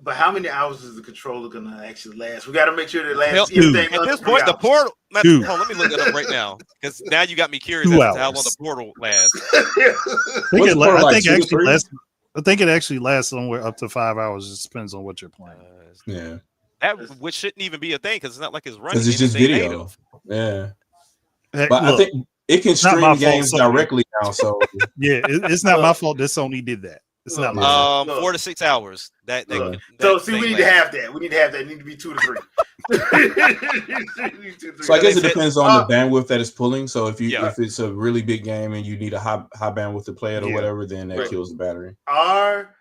But how many hours is the controller gonna actually last? We got to make sure that it Hell, lasts anything At under this 3 point, the hours. portal. Two. Hold on, let me look it up right now, because now you got me curious 2 as to how long hours. the portal lasts. What's the portal I like, think 2 to actually 3? lasts. I think it actually lasts somewhere up to 5 hours. It depends on what you're playing. Yeah, That which shouldn't even be a thing, because it's not like it's running. because it's just anything video. native. Yeah, Hey, but look, I think it can not my stream fault, games sorry. directly now. So yeah, it's not my fault that Sony did that. It's not my fault. Look. 4 to 6 hours. That So see, we thing need to lasts. have that. We need to have that. It need to be 2 to 3. So I guess it They said- depends on the bandwidth that it's pulling. So if Yeah. if it's a really big game and you need a high bandwidth to play it or Yeah. whatever, then that Right. kills the battery. our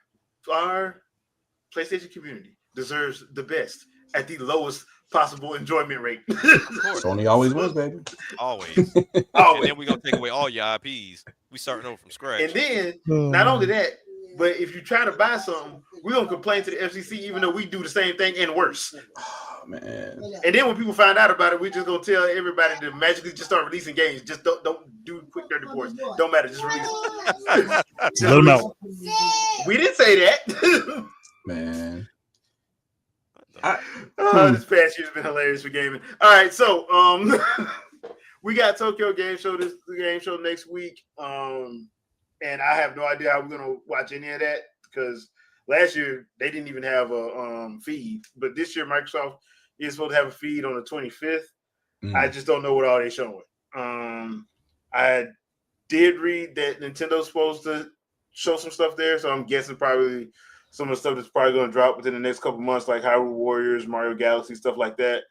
PlayStation community deserves the best at the lowest possible enjoyment rate. Of course, Sony always was, baby. always. And Always. then we're gonna take away all your IPs. We starting over from scratch. And then not only that, but if you try to buy something, we're gonna complain to the FCC, even though we do the same thing and worse. Oh, man. And then when people find out about it, we're just gonna tell everybody to magically just start releasing games. Just don't do quick dirty reports. Don't matter, just release them. Just Let 'em release out. them. We didn't say that. Man. This past year's been hilarious for gaming. All right, so we got Tokyo Game Show next week. And I have no idea how we're gonna watch any of that, because last year they didn't even have a feed, but this year Microsoft is supposed to have a feed on the 25th. I just don't know what all they're showing. I did read that Nintendo's supposed to show some stuff there, so I'm guessing probably some of the stuff that's probably going to drop within the next couple months, like Hyrule Warriors, Mario Galaxy, stuff like that.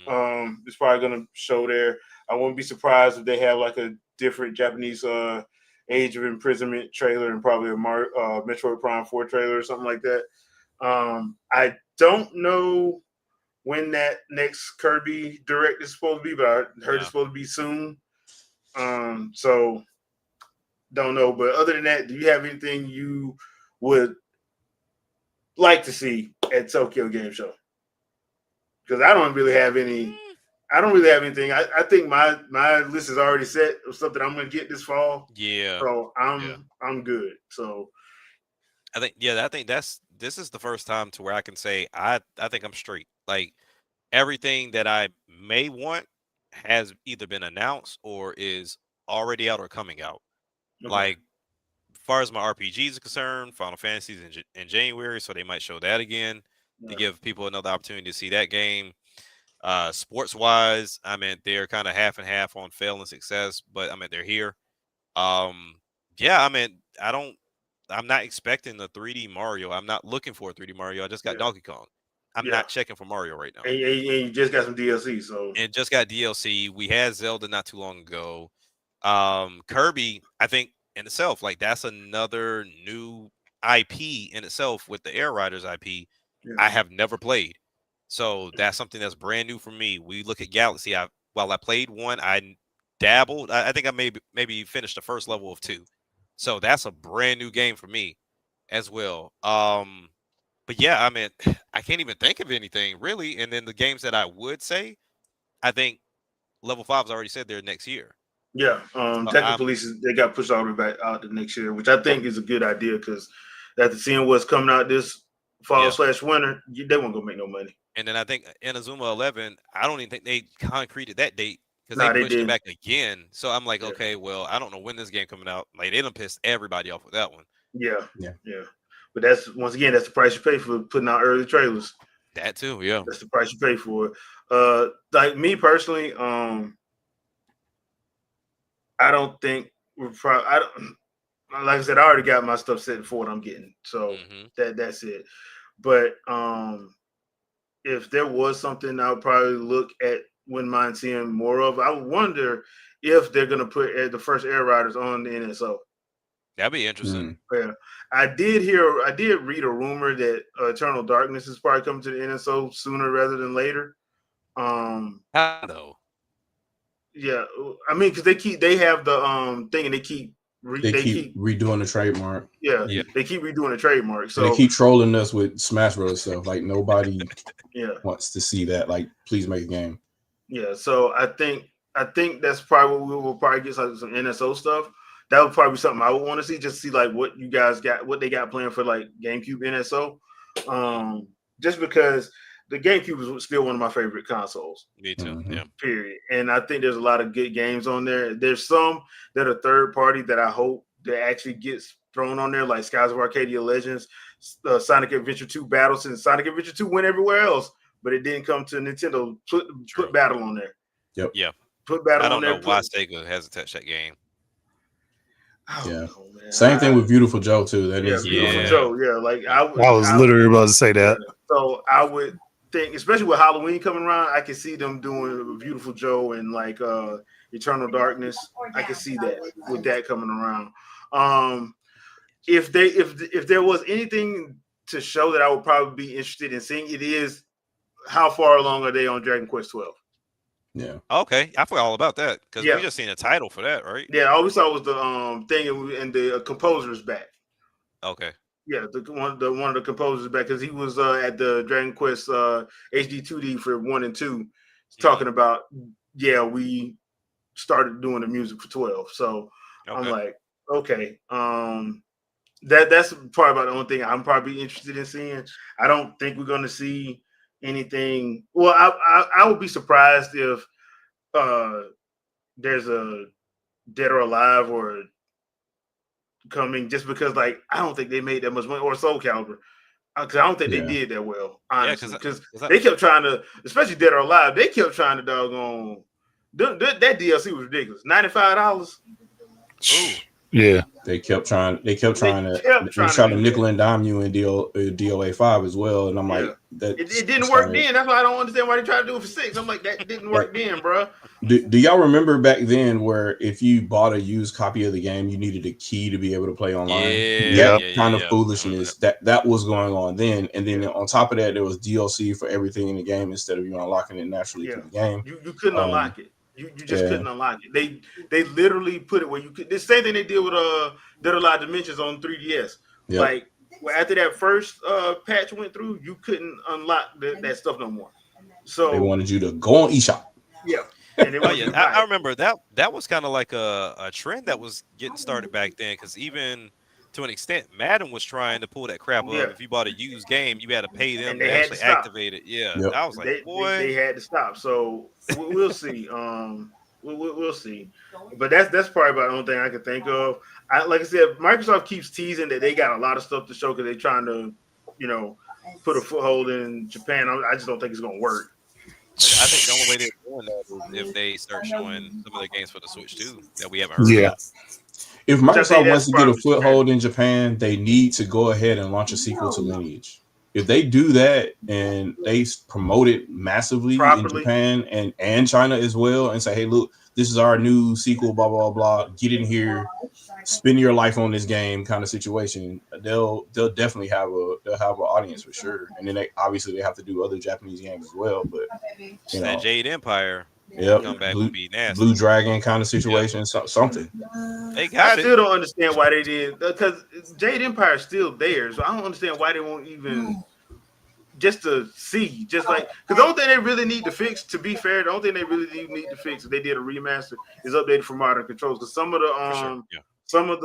It's probably going to show there. I wouldn't be surprised if they have like a different Japanese Age of Imprisonment trailer and probably a Metroid Prime 4 trailer or something like that. I don't know when that next Kirby Direct is supposed to be, but I heard it's supposed to be soon. So don't know. But other than that, do you have anything you would like to see at Tokyo Game Show? Because I don't really have any. I don't really have anything. I think my list is already set of stuff that I'm going to get this fall. Yeah. So I'm good. So I think this is the first time to where I can say I think I'm straight. Like everything that I may want has either been announced or is already out or coming out. okay. Like as far as my RPGs are concerned, Final Fantasy's in January, so they might show that again to give people another opportunity to see that game. Sports wise, I mean, they're kind of half and half on fail and success, but I mean, they're here. Yeah, I mean, I'm not expecting a 3D Mario. I'm not looking for a 3D Mario. I just got Yeah. Donkey Kong. I'm Yeah. not checking for Mario right now. And you just got some DLC, so And just got DLC. We had Zelda not too long ago. Kirby, I think in itself, like that's another new IP in itself with the Air Riders IP. yeah. I have never played. So that's something that's brand new for me. We look at Galaxy. While I played one, I dabbled. I think I maybe finished the first level of 2. So that's a brand new game for me as well. But yeah, I mean, I can't even think of anything really. And then the games that I would say, I think level 5's already said they're next year. Yeah, So Technical Police they got pushed all the way back out to next year, which I think is a good idea because after seeing what's coming out this fall Yeah. / winter, they won't go make no money. And then I think Inazuma 11, I don't even think they concreted that date because Nah, they they pushed it did. back again. So I'm like, Yeah. okay, well, I don't know when this game coming out. Like they done pissed everybody off with that one. Yeah, Yeah. But that's once again that's the price you pay for putting out early trailers. That too, yeah. That's the price you pay for it. Like me personally, I don't think we're probably. I don't, like I said, I already got my stuff set for what I'm getting, so that's it. But if there was something, I would probably look at wouldn't mind seeing more of. I would wonder if they're gonna put the first Air Riders on the NSO. That'd be interesting. Yeah, I did read a rumor that Eternal Darkness is probably coming to the NSO sooner rather than later. How though? Yeah, I mean, because they have the thing and they keep redoing the trademark. Yeah, they keep redoing the trademark. So and they keep trolling us with Smash Bros. Stuff. Like nobody wants to see that. Like, please make a game. Yeah, so I think that's probably what we will probably get some NSO stuff. That would probably be something I would want to see, just see like what you guys got, what they got planned for like GameCube NSO. Just because the GameCube is still one of my favorite consoles. Me too. Yeah. Period. And I think there's a lot of good games on there. There's some that are third party that I hope that actually gets thrown on there, like Skies of Arcadia Legends, Sonic Adventure 2 Battle, since Sonic Adventure 2 went everywhere else, but it didn't come to Nintendo. Put Battle on there. Yep. Yeah. Put Battle I don't on there. know why Sega hasn't touched that game. Know, Same thing with Beautiful Joe too. That is Beautiful Joe. Yeah, like I was literally about to say that. So I would think, especially with Halloween coming around, I can see them doing Beautiful Joe and like Eternal Darkness. I can see that with that coming around. If there was anything to show that I would probably be interested in seeing, it is how far along are they on Dragon Quest 12? Yeah. Okay, I forgot all about that because we just seen a title for that, right? Yeah, all we saw was the thing and the composer's back. Okay. Yeah, one of the composers back because he was at the Dragon Quest HD 2D for 1 and 2, talking about we started doing the music for 12. So I'm like, okay, that's probably about the only thing I'm probably interested in seeing. I don't think we're going to see anything. Well, I would be surprised if there's a Dead or Alive or coming, just because like I don't think they made that much money, or Soul Calibur, because I don't think they did that well, honestly, because they kept trying to, especially Dead or Alive, they kept trying to doggone that DLC was ridiculous. $95. Yeah, they kept trying to nickel and dime you in DOA 5 as well, and I'm like, that it didn't work then. That's why I don't understand why they tried to do it for 6. I'm like, that didn't work then, bro. Do y'all remember back then where if you bought a used copy of the game, you needed a key to be able to play online? Kind of foolishness that was going on then, and then on top of that, there was DLC for everything in the game instead of you unlocking it naturally through the game. You couldn't unlock it. You just couldn't unlock it. They literally put it where you could. The same thing they did with Dead or Alive Dimensions on 3DS. Yep. Like after that first patch went through, you couldn't unlock that stuff no more. So they wanted you to go on eShop. Yeah. And I remember that was kind of like a trend that was getting started back then, because even to an extent, Madden was trying to pull that crap up. If you bought a used game, you had to pay them to actually activate it. I was like, they had to stop. So we'll see. We'll see. But that's probably about the only thing I can think of. Like I said, Microsoft keeps teasing that they got a lot of stuff to show because they're trying to, put a foothold in Japan. I just don't think it's going to work. Like, I think the only way they're doing that is if they start showing some of their games for the Switch too that we haven't heard Yeah. of. If Which I say Microsoft wants that's to get a probably foothold in Japan, they need to go ahead and launch a sequel to Lineage. If they do that and they promote it massively in properly. Japan and China as well, and say, "Hey, look, this is our new sequel, blah blah blah. Get in here, spend your life on this game," kind of situation, they'll definitely have an audience for sure. And then they obviously have to do other Japanese games as well. But you That know, Jade Empire yep, come back would be nasty. Blue Dragon kind of situation, something. They I got still it. don't understand why they did, because Jade Empire is still there. So I don't understand why they won't even just to see, just like, because the only thing they really need to fix, to be fair, the only thing they really need to fix if they did a remaster is updated for modern controls. Because some of the For sure. Yeah. some of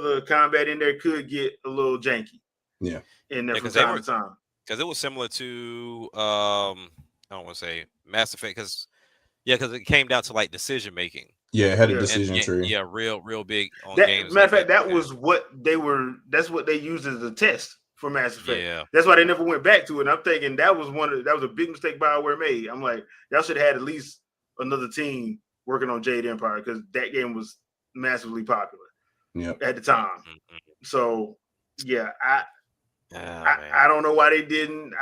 the combat in there could get a little janky. Yeah. In there Yeah, from 'cause they time were- to time. Because it was similar to I don't want to say Mass Effect, because it came down to like decision making. Yeah, it had a Yeah. decision And tree. yeah, real big on That, games. matter of like fact, that Yeah. was what they were. That's what they used as a test for Mass Effect. Yeah. That's why they never went back to it. And I'm thinking that was a big mistake BioWare made. I'm like, y'all should have had at least another team working on Jade Empire, because that game was massively popular at the time. Mm-hmm. So yeah, Oh, I don't know why they didn't.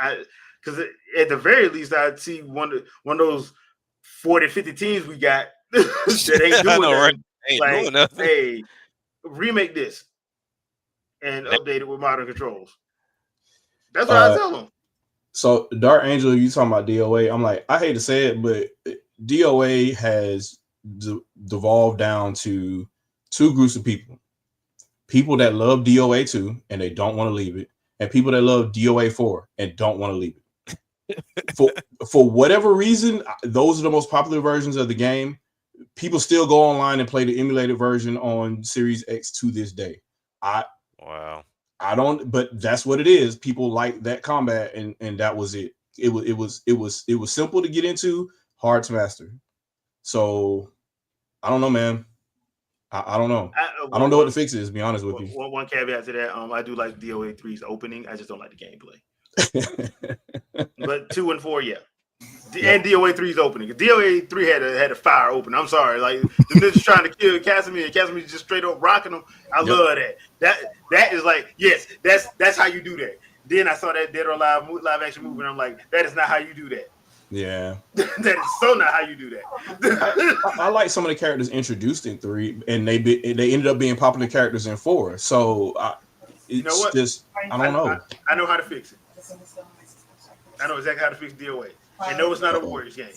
Because at the very least, I'd see one of those 40, 50 teams we got that ain't doing I know, right? nothing. Ain't Like, doing nothing. hey, remake this and update it with modern controls. That's what I tell them. So Dark Angel, you talking about DOA? I'm like, I hate to say it, but DOA has devolved down to two groups of people: people that love DOA 2 and they don't want to leave it, and people that love DOA 4 and don't want to leave it. For whatever reason, those are the most popular versions of the game. People still go online and play the emulated version on Series X to this day. Wow. I don't, but that's what it is. People like that combat, and that was it. It was simple to get into, hard to master. So I don't know, man. I don't know. I don't know what the fix is, to be honest with you. One caveat to that, I do like DOA 3's opening. I just don't like the gameplay. But 2 and 4, yeah. And DOA 3's opening. DOA 3 had a fire open. I'm sorry. Like, the niggas trying to kill Casimir, and Casimir just straight up rocking them. I love that. That is like, yes, that's how you do that. Then I saw that Dead or Alive live action movie, and I'm like, that is not how you do that. Yeah. That is so not how you do that. I like some of the characters introduced in 3, and they ended up being popular characters in 4. So you know what? Just I don't know. I know how to fix it. I know exactly how to fix DOA. And no, it's not a Warriors game.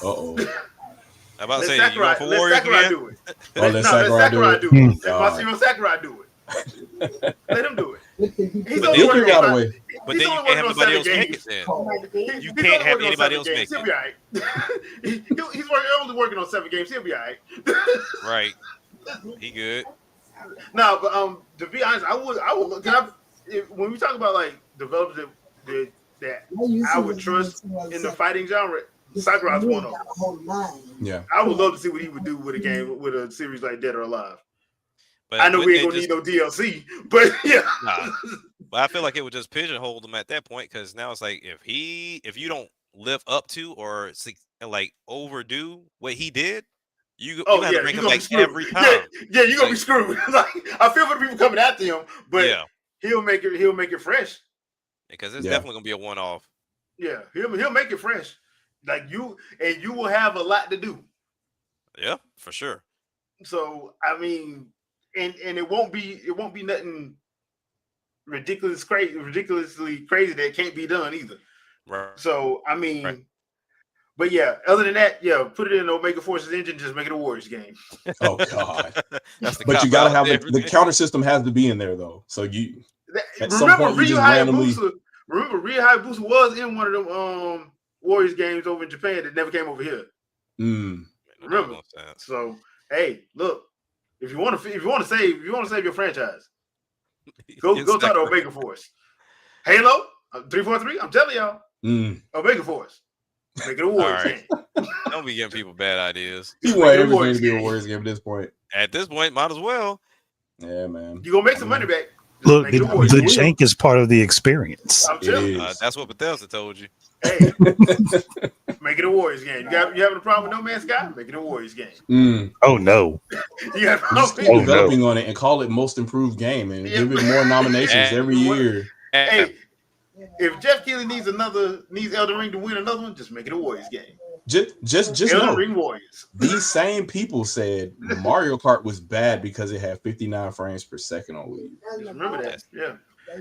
Uh-oh. I'm about to say, Sakurai, you going for Warriors again? do it. Let Sakurai do it. Let Masahiro Sakurai do it. Let him do it. He's But only then- working got on away. But then you can't have anybody else make it then. You can't have anybody else make He'll it. be all right. He's only working on 7 games. He'll be all right. Right. He good. No, but to be honest, I would look. When we talk about like developers that I would trust in the fighting genre, Sakurai's one of them. Yeah. I would love to see what he would do with a game, with a series like Dead or Alive. But I know we ain't wouldn't gonna they need no DLC, but yeah. Nah. But I feel like it would just pigeonhole them at that point, because now it's like if you don't live up to or like overdo what he did, you have to bring him back every time. Yeah, you're gonna be screwed. Like, I feel for the people coming after him, but Yeah, he'll make it fresh. because it's definitely gonna be a one-off. Yeah, he'll make it fresh. Like you will have a lot to do. Yeah, for sure. So I mean, and it won't be nothing ridiculously crazy that can't be done either. Right. So I mean, but yeah, other than that, yeah, put it in Omega Forces engine, just make it a Warriors game. Oh God. That's the But you cop gotta out have there. the counter system has to be in there though. So you at some Remember point you Ryu just randomly Hayabusa was in one of them Warriors games over in Japan that never came over here. Remember? So hey, look, if you want to save your franchise, go talk to Omega Force. Halo 343. I'm telling y'all, Omega Force, make it a Warriors game. Don't be giving people bad ideas. You want everything to be a Warriors game at this point. At this point, might as well. Yeah, man. You gonna make some money back. Look, the jank is part of the experience. I'm telling you. That's what Bethesda told you. Hey, make it a Warriors game. You having a problem with No Man's Sky? Make it a Warriors game. Oh no. You have Just keep developing on it and call it most improved game and give it more nominations every year. Hey, if Jeff Keighley needs Elden Ring to win another one, just make it a Warriors game. Just Elden know, Ring Warriors. These same people said Mario Kart was bad because it had 59 frames per second on Wii. Just remember that, yeah.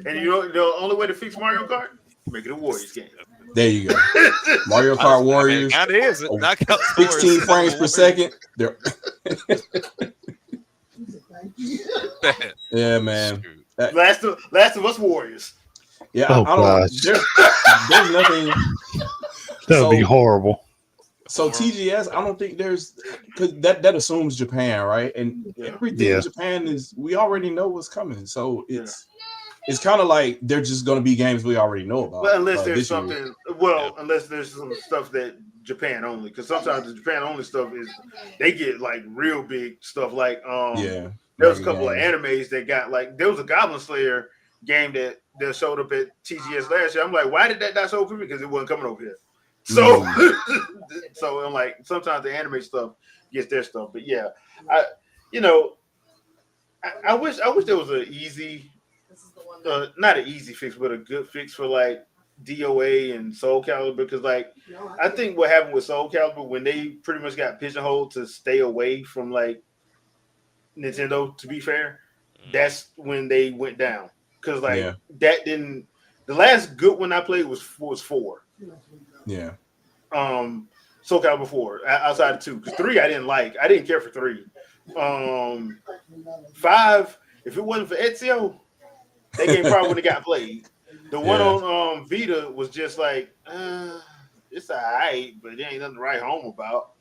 And you know the only way to fix Mario Kart, make it a Warriors game. There you go. Mario Kart Warriors. I mean, it is. 16 frames per second. They're yeah, man. Last of Us Warriors. Yeah, Oh, I don't. There's nothing. That would be horrible. So TGS, I don't think there's because that assumes Japan, right? And everything in Japan is we already know what's coming. So it's kind of like they're just going to be games we already know about. Well, unless there's something. Well, unless there's some stuff that Japan only, because sometimes the Japan only stuff is they get like real big stuff. Like there was a couple of animes that got like there was a Goblin Slayer game that showed up at TGS last year. I'm like, why did that not show up for me? Because it wasn't coming over here. So, so I'm like, sometimes the anime stuff gets their stuff, but yeah, I wish there was an easy, not an easy fix, but a good fix for like DOA and Soul Calibur, because like I think what happened with Soul Calibur when they pretty much got pigeonholed to stay away from like Nintendo. To be fair, that's when they went down because like that didn't. The last good one I played was 4. Yeah. Soul Calibur 4 outside of 2 because 3 I didn't like. I didn't care for 3. 5, if it wasn't for Ezio, that game probably wouldn't have got played. The one on Vita was just like it's alright, but there ain't nothing to write home about.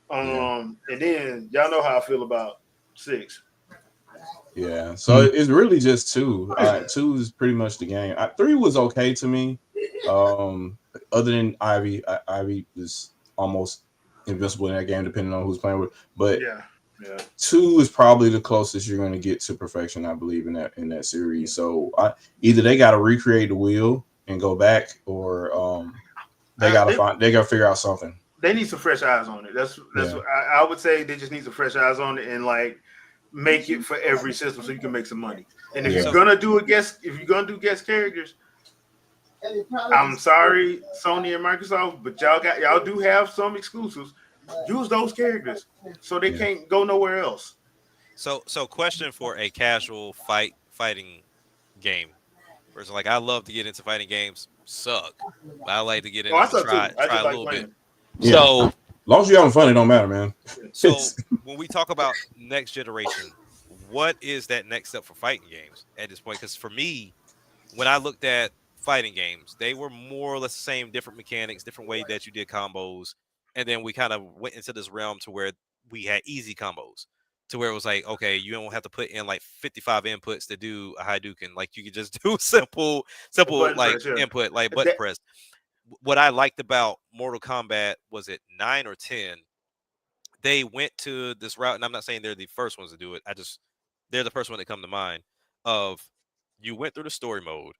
And then y'all know how I feel about 6. Yeah, so it's really just 2. 2 is pretty much the game. 3 was okay to me. Other than Ivy, Ivy is almost invincible in that game, depending on who's playing with. But 2 is probably the closest you're going to get to perfection, I believe, in that series. So either they got to recreate the wheel and go back, or they got to figure out something. They need some fresh eyes on it. That's what I would say. They just need some fresh eyes on it and like make it for every system so you can make some money. And if you're gonna do guest characters, I'm sorry, Sony and Microsoft, but y'all do have some exclusives. Use those characters so they can't go nowhere else. So question for a casual fighting game. Person, like I love to get into fighting games, suck. But I like to get in and try a little bit. Yeah. So as long as you're having fun, it don't matter, man. So when we talk about next generation, what is that next step for fighting games at this point? Because for me, when I looked at fighting games, they were more or less the same, different mechanics, different way that you did combos, and then we kind of went into this realm to where we had easy combos, to where it was like, okay, you don't have to put in like 55 inputs to do a Hadouken, like you could just do simple like press, input, like button press. What I liked about Mortal Kombat, was it 9 or 10? They went to this route, and I'm not saying they're the first ones to do it. They're the first one that come to mind. Of you went through the story mode,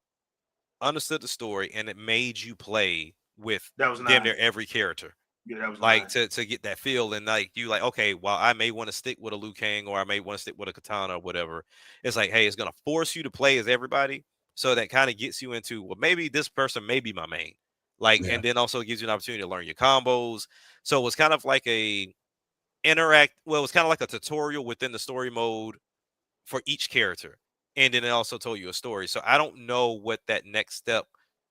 understood the story, and it made you play with damn near every character. Yeah, that was like to get that feel, and like you like, okay, well, I may want to stick with a Liu Kang, or I may want to stick with a Katana or whatever. It's like, hey, it's gonna force you to play as everybody, so that kind of gets you into, well, maybe this person may be my main. Like, and then also gives you an opportunity to learn your combos. So it was kind of like it was kind of like a tutorial within the story mode for each character. And then it also told you a story. So I don't know what that next step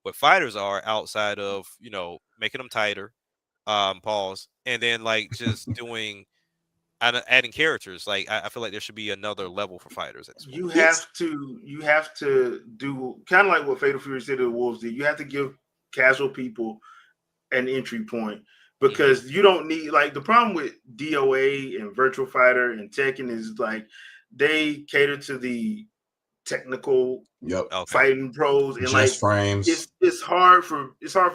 with fighters are outside of, making them tighter, pause, and then like just doing adding characters. Like I feel like there should be another level for fighters at this point. You have to do kind of like what Fatal Fury City of the Wolves did. You have to give casual people an entry point, because you don't need, like, the problem with DOA and Virtual Fighter and Tekken is like they cater to the technical fighting pros, and just like frames. It's hard for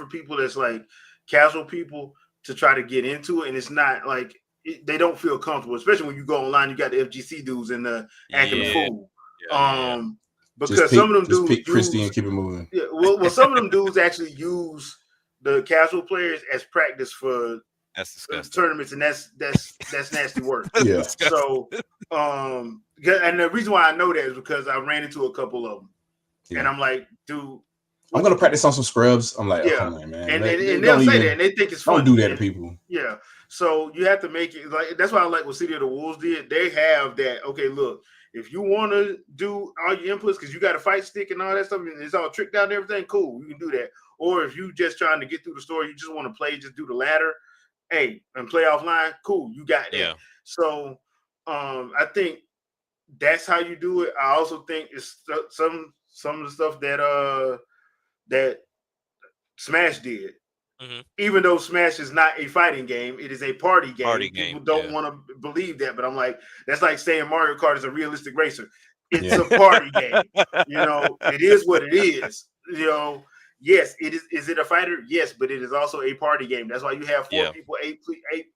people that's like casual people to try to get into it, and it's not like they don't feel comfortable, especially when you go online. You got the FGC dudes and the acting the fool. Because some of them dudes pick Christy and keep it moving. Yeah, well, some of them dudes actually use the casual players as practice for That's disgusting. tournaments, and that's nasty work. That's Yeah. disgusting. So, and the reason why I know that is because I ran into a couple of them, and Yeah. I'm like, dude, I'm what gonna you practice doing? on some scrubs. I'm like, oh, Yeah. come on, man. And Don't they'll say even- that, and they think it's don't funny. do that to And- people. Yeah. So you have to make it like that's why I like what City of the Wolves did. They have that. Okay, look, if you want to do all your inputs because you got a fight stick and all that stuff, and it's all tricked out and everything, cool, you can do that. Or if you just trying to get through the story, you just want to play, just do the ladder, hey, and play offline, cool, you got that. Yeah. So I think that's how you do it. I also think it's some of the stuff that Smash did. Mhm. Even though Smash is not a fighting game, it is a party game. Party People game, don't yeah. want to believe that, but I'm like, that's like saying Mario Kart is a realistic racer. It's Yeah. a party game. You know, it is what it is. You know, yes, it is. Is it a fighter? Yes, but it is also a party game. That's why you have four Yeah. people, eight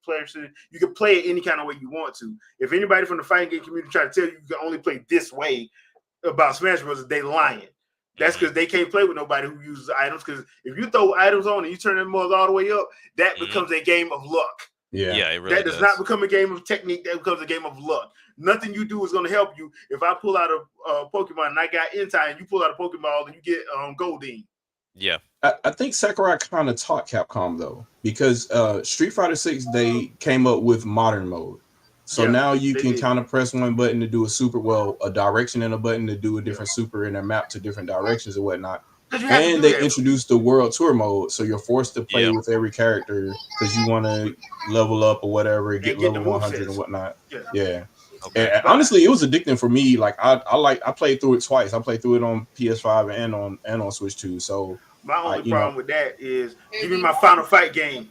players. You can play it any kind of way you want to. If anybody from the fighting game community try to tell you you can only play this way about Smash Bros., they lying. That's because they can't play with nobody who uses items. Because if you throw items on and you turn them all the way up, that Mhm. becomes a game of luck. Yeah. Yeah, it really That does not become a game of technique. That becomes a game of luck. Nothing you do is going to help you. If I pull out a Pokemon and I got Entei, and you pull out a Pokeball and you get Goldeen. Yeah. I think Sakurai kind of taught Capcom though, because Street Fighter 6 they came up with modern mode. So Yeah, now you they can did. kind of press one button to do a super, well, a direction and a button to do a different super and a map to different directions and whatnot. 'Cause you have to And do they that. introduced the world tour mode, so you're forced to play Yeah. with every character because you want to level up or whatever, get get the level 100 movesets. and whatnot. Yeah. Yeah. Okay. And honestly, it was addicting for me. Like I played through it twice. I played through it on PS5 and on Switch 2. So My only you know, problem with that is give me my Final Fight game.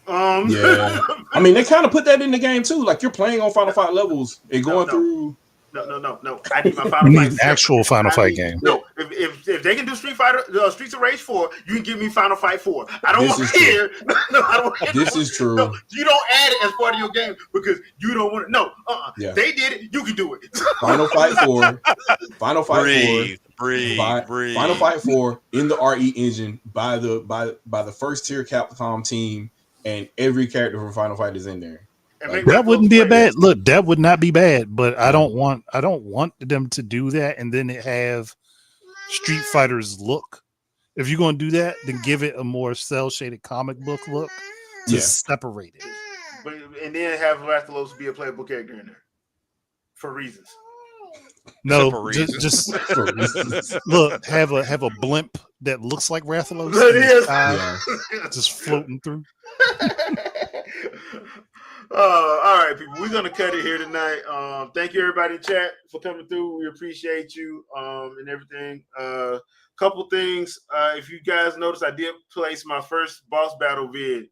yeah. I mean, they kind of put that in the game too. Like you're playing on Final Fight levels and going No. through. No. I need my You Final need Fight. an separate. actual Final I Fight need- game. No, if they can do Street Fighter, Streets of Rage 4, you can give me Final Fight 4. I don't This want is to true. hear. No, I don't want to hear. This is true. No, you don't add it as part of your game because you don't want to. No, Yeah. They did it. You can do it. Final Fight 4. Final Fight 4. Breathe. Final Fight 4 in the RE engine by the first tier Capcom team, and every character from Final Fight is in there. And Like, make That my wouldn't be a players. bad look. That would not be bad, but I don't want them to do that and then it have Street Fighter's look. If you're going to do that, then give it a more cell shaded comic book look to Yeah. separate it. But, and then have Rathalos be a playable character in there for reasons. No, For just, reasons. just For reasons. look, have a blimp that looks like Rathalos It in the is. sky, Yeah. just floating through. All right, people. We're gonna cut it here tonight. Thank you, everybody in chat, for coming through. We appreciate you and everything. Couple things. If you guys noticed, I did place my first boss battle vid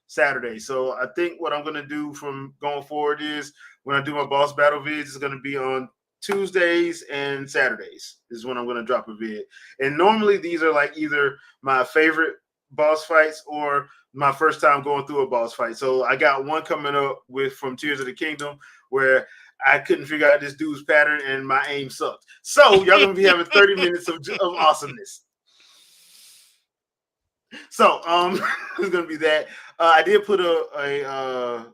Saturday. So I think what I'm gonna do from going forward is when I do my boss battle vids, it's gonna be on Tuesdays and Saturdays is when I'm gonna drop a vid. And normally these are like either my favorite boss fights or my first time going through a boss fight. So I got one coming up with from Tears of the Kingdom where I couldn't figure out this dude's pattern and my aim sucked. So y'all gonna be having 30 minutes of awesomeness. So it's gonna be that. I did put a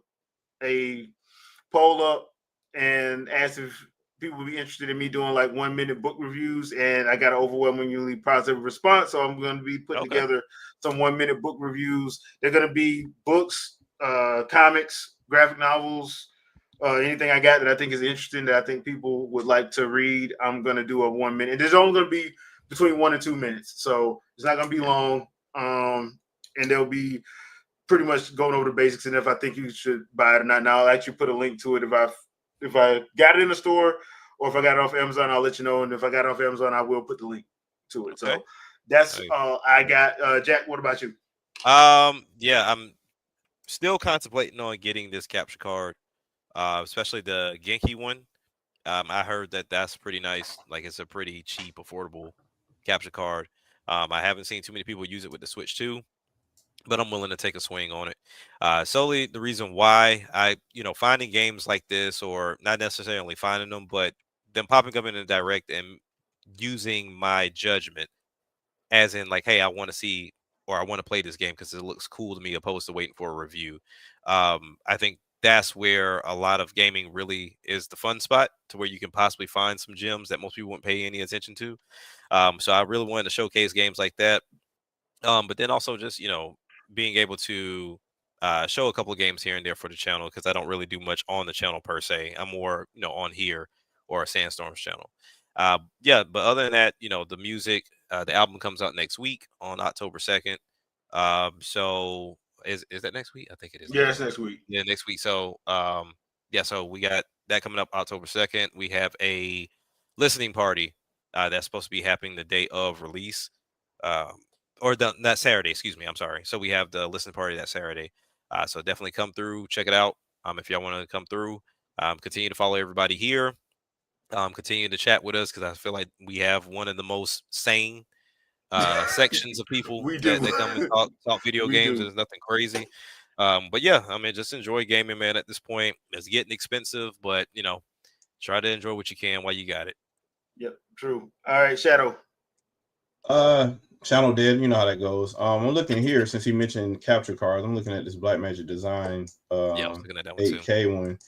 poll up and asked if people would be interested in me doing like 1 minute book reviews, and I got an overwhelmingly positive response. So I'm going to be putting together some 1 minute book reviews. They're going to be books, comics, graphic novels, anything I got that I think is interesting that I think people would like to read. I'm going to do a 1 minute. There's only going to be between 1 and 2 minutes, so it's not going to be long. And they'll be pretty much going over the basics and if I think you should buy it or not. Now I'll actually put a link to it if I got it in the store or if I got it off Amazon, I'll let you know. And if I got it off Amazon, I will put the link to it. So that's all I got. Jack, what about you? Yeah, I'm still contemplating on getting this capture card, especially the Genki one. I heard that that's pretty nice. Like it's a pretty cheap, affordable capture card. I haven't seen too many people use it with the Switch 2. But I'm willing to take a swing on it. Solely the reason why finding games like this, or not necessarily finding them, but them popping up in a direct and using my judgment, as in like, hey, I want to see or I want to play this game because it looks cool to me, opposed to waiting for a review. I think that's where a lot of gaming really is the fun spot, to where you can possibly find some gems that most people wouldn't pay any attention to. So I really wanted to showcase games like that. But then also just, being able to show a couple of games here and there for the channel, because I don't really do much on the channel per se. I'm more, on here or a Sandstorms channel. Yeah, but other than that, the music, the album comes out next week on October 2nd. So is that next week? I think it is. Yeah, it's next week. Yeah, next week. So yeah, so we got that coming up October 2nd. We have a listening party that's supposed to be happening the day of release. Or that Saturday, excuse me. I'm sorry. So we have the listening party that Saturday. So definitely come through, check it out. If y'all want to come through, continue to follow everybody here. Continue to chat with us, because I feel like we have one of the most sane sections of people We do. that come and talk video We games. do. There's nothing crazy. But yeah, I mean, just enjoy gaming, man. At this point, it's getting expensive, but try to enjoy what you can while you got it. Yep, true. All right, Shadow. Channel dead, you know how that goes. I'm looking here, since he mentioned capture cards. I'm looking at this Black Magic Design Yeah, I was looking at that one 8K one.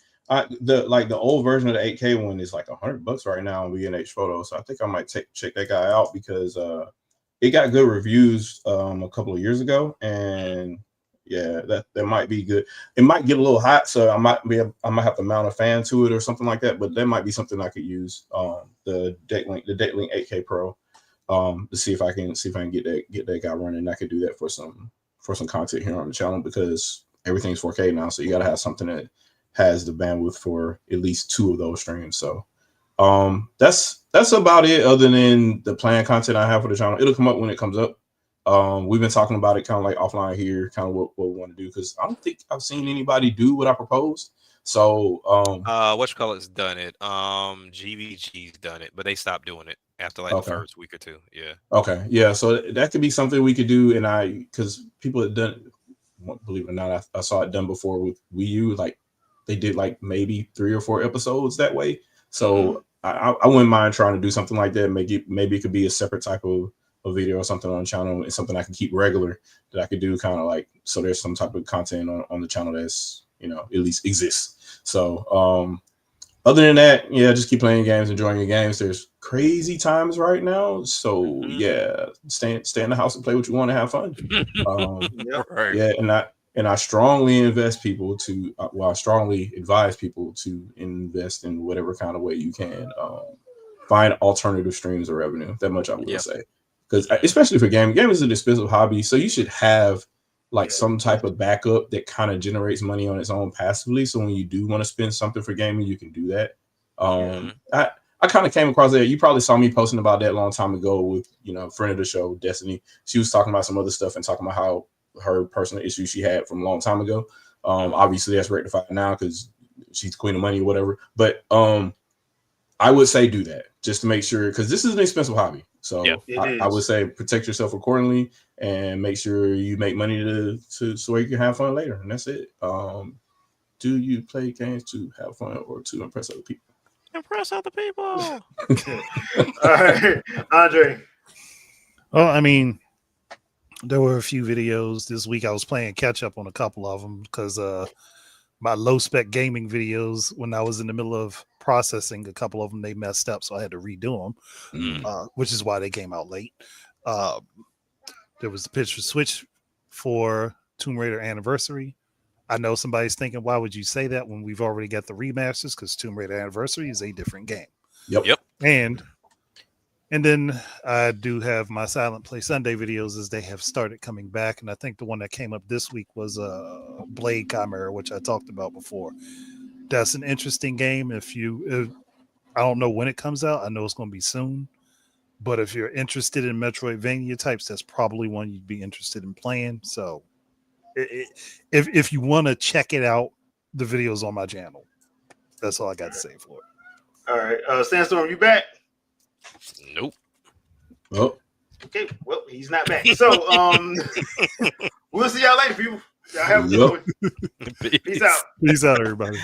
The old version of the 8K one is like $100 right now on B&H Photo. So I think I might check that guy out, because it got good reviews a couple of years ago, and yeah, that might be good. It might get a little hot, so I might have to mount a fan to it or something like that. But that might be something I could use. The Decklink 8K Pro. To see if I can get that guy running. I could do that for some content here on the channel, because everything's 4K now, so you got to have something that has the bandwidth for at least 2 of those streams. So that's about it, other than the planned content I have for the channel. It'll come up when it comes up. We've been talking about it kind of like offline here, kind of what we want to do, because I don't think I've seen anybody do what I proposed. So whatchamacallit's done it. GVG's done it, but they stopped doing it after like the first week or 2. Yeah. Okay. Yeah. So that could be something we could do. And because people had done, believe it or not, I saw it done before with Wii U. Like they did like maybe 3 or 4 episodes that way. So I wouldn't mind trying to do something like that. Maybe it could be a separate type of video or something on the channel, and something I can keep regular that I could do, kind of like, so there's some type of content on the channel that's, at least exists. So other than that, yeah, just keep playing games, enjoying your games. There's crazy times right now, so yeah, stay in the house and play what you want to have fun. Right. Yeah, and I strongly invest people to, I strongly advise people to invest in whatever kind of way you can. Find alternative streams of revenue. That much I will say, because especially for gaming is an expensive hobby, so you should have like some type of backup that kind of generates money on its own passively. So when you do want to spend something for gaming, you can do that. I kind of came across that. You probably saw me posting about that a long time ago with, a friend of the show, Destiny. She was talking about some other stuff and talking about how her personal issues she had from a long time ago. Obviously that's rectified now because she's queen of money or whatever. But I would say do that just to make sure, because this is an expensive hobby. So I would say protect yourself accordingly and make sure you make money to so you can have fun later. And that's it. Do you play games to have fun or to impress other people? Impress other people. All right, Andre. Well, I mean, there were a few videos this week. I was playing catch up on a couple of them because my low spec gaming videos, when I was in the middle of processing a couple of them, they messed up, so I had to redo them, which is why they came out late. There was the picture switch for Tomb Raider Anniversary. I know somebody's thinking, why would you say that when we've already got the remasters? Because Tomb Raider Anniversary is a different game. Yep. And then I do have my Silent Play Sunday videos as they have started coming back. And I think the one that came up this week was Blade Chimera, which I talked about before. That's an interesting game. If I don't know when it comes out. I know it's going to be soon. But if you're interested in Metroidvania types, that's probably one you'd be interested in playing. So if you want to check it out, the video's on my channel. That's all I got to say for it. All right. Sandstorm, you back? Nope. Oh. Okay, well, he's not back. So we'll see y'all later, people. Y'all have a good one. Peace. Peace out. Peace out, everybody.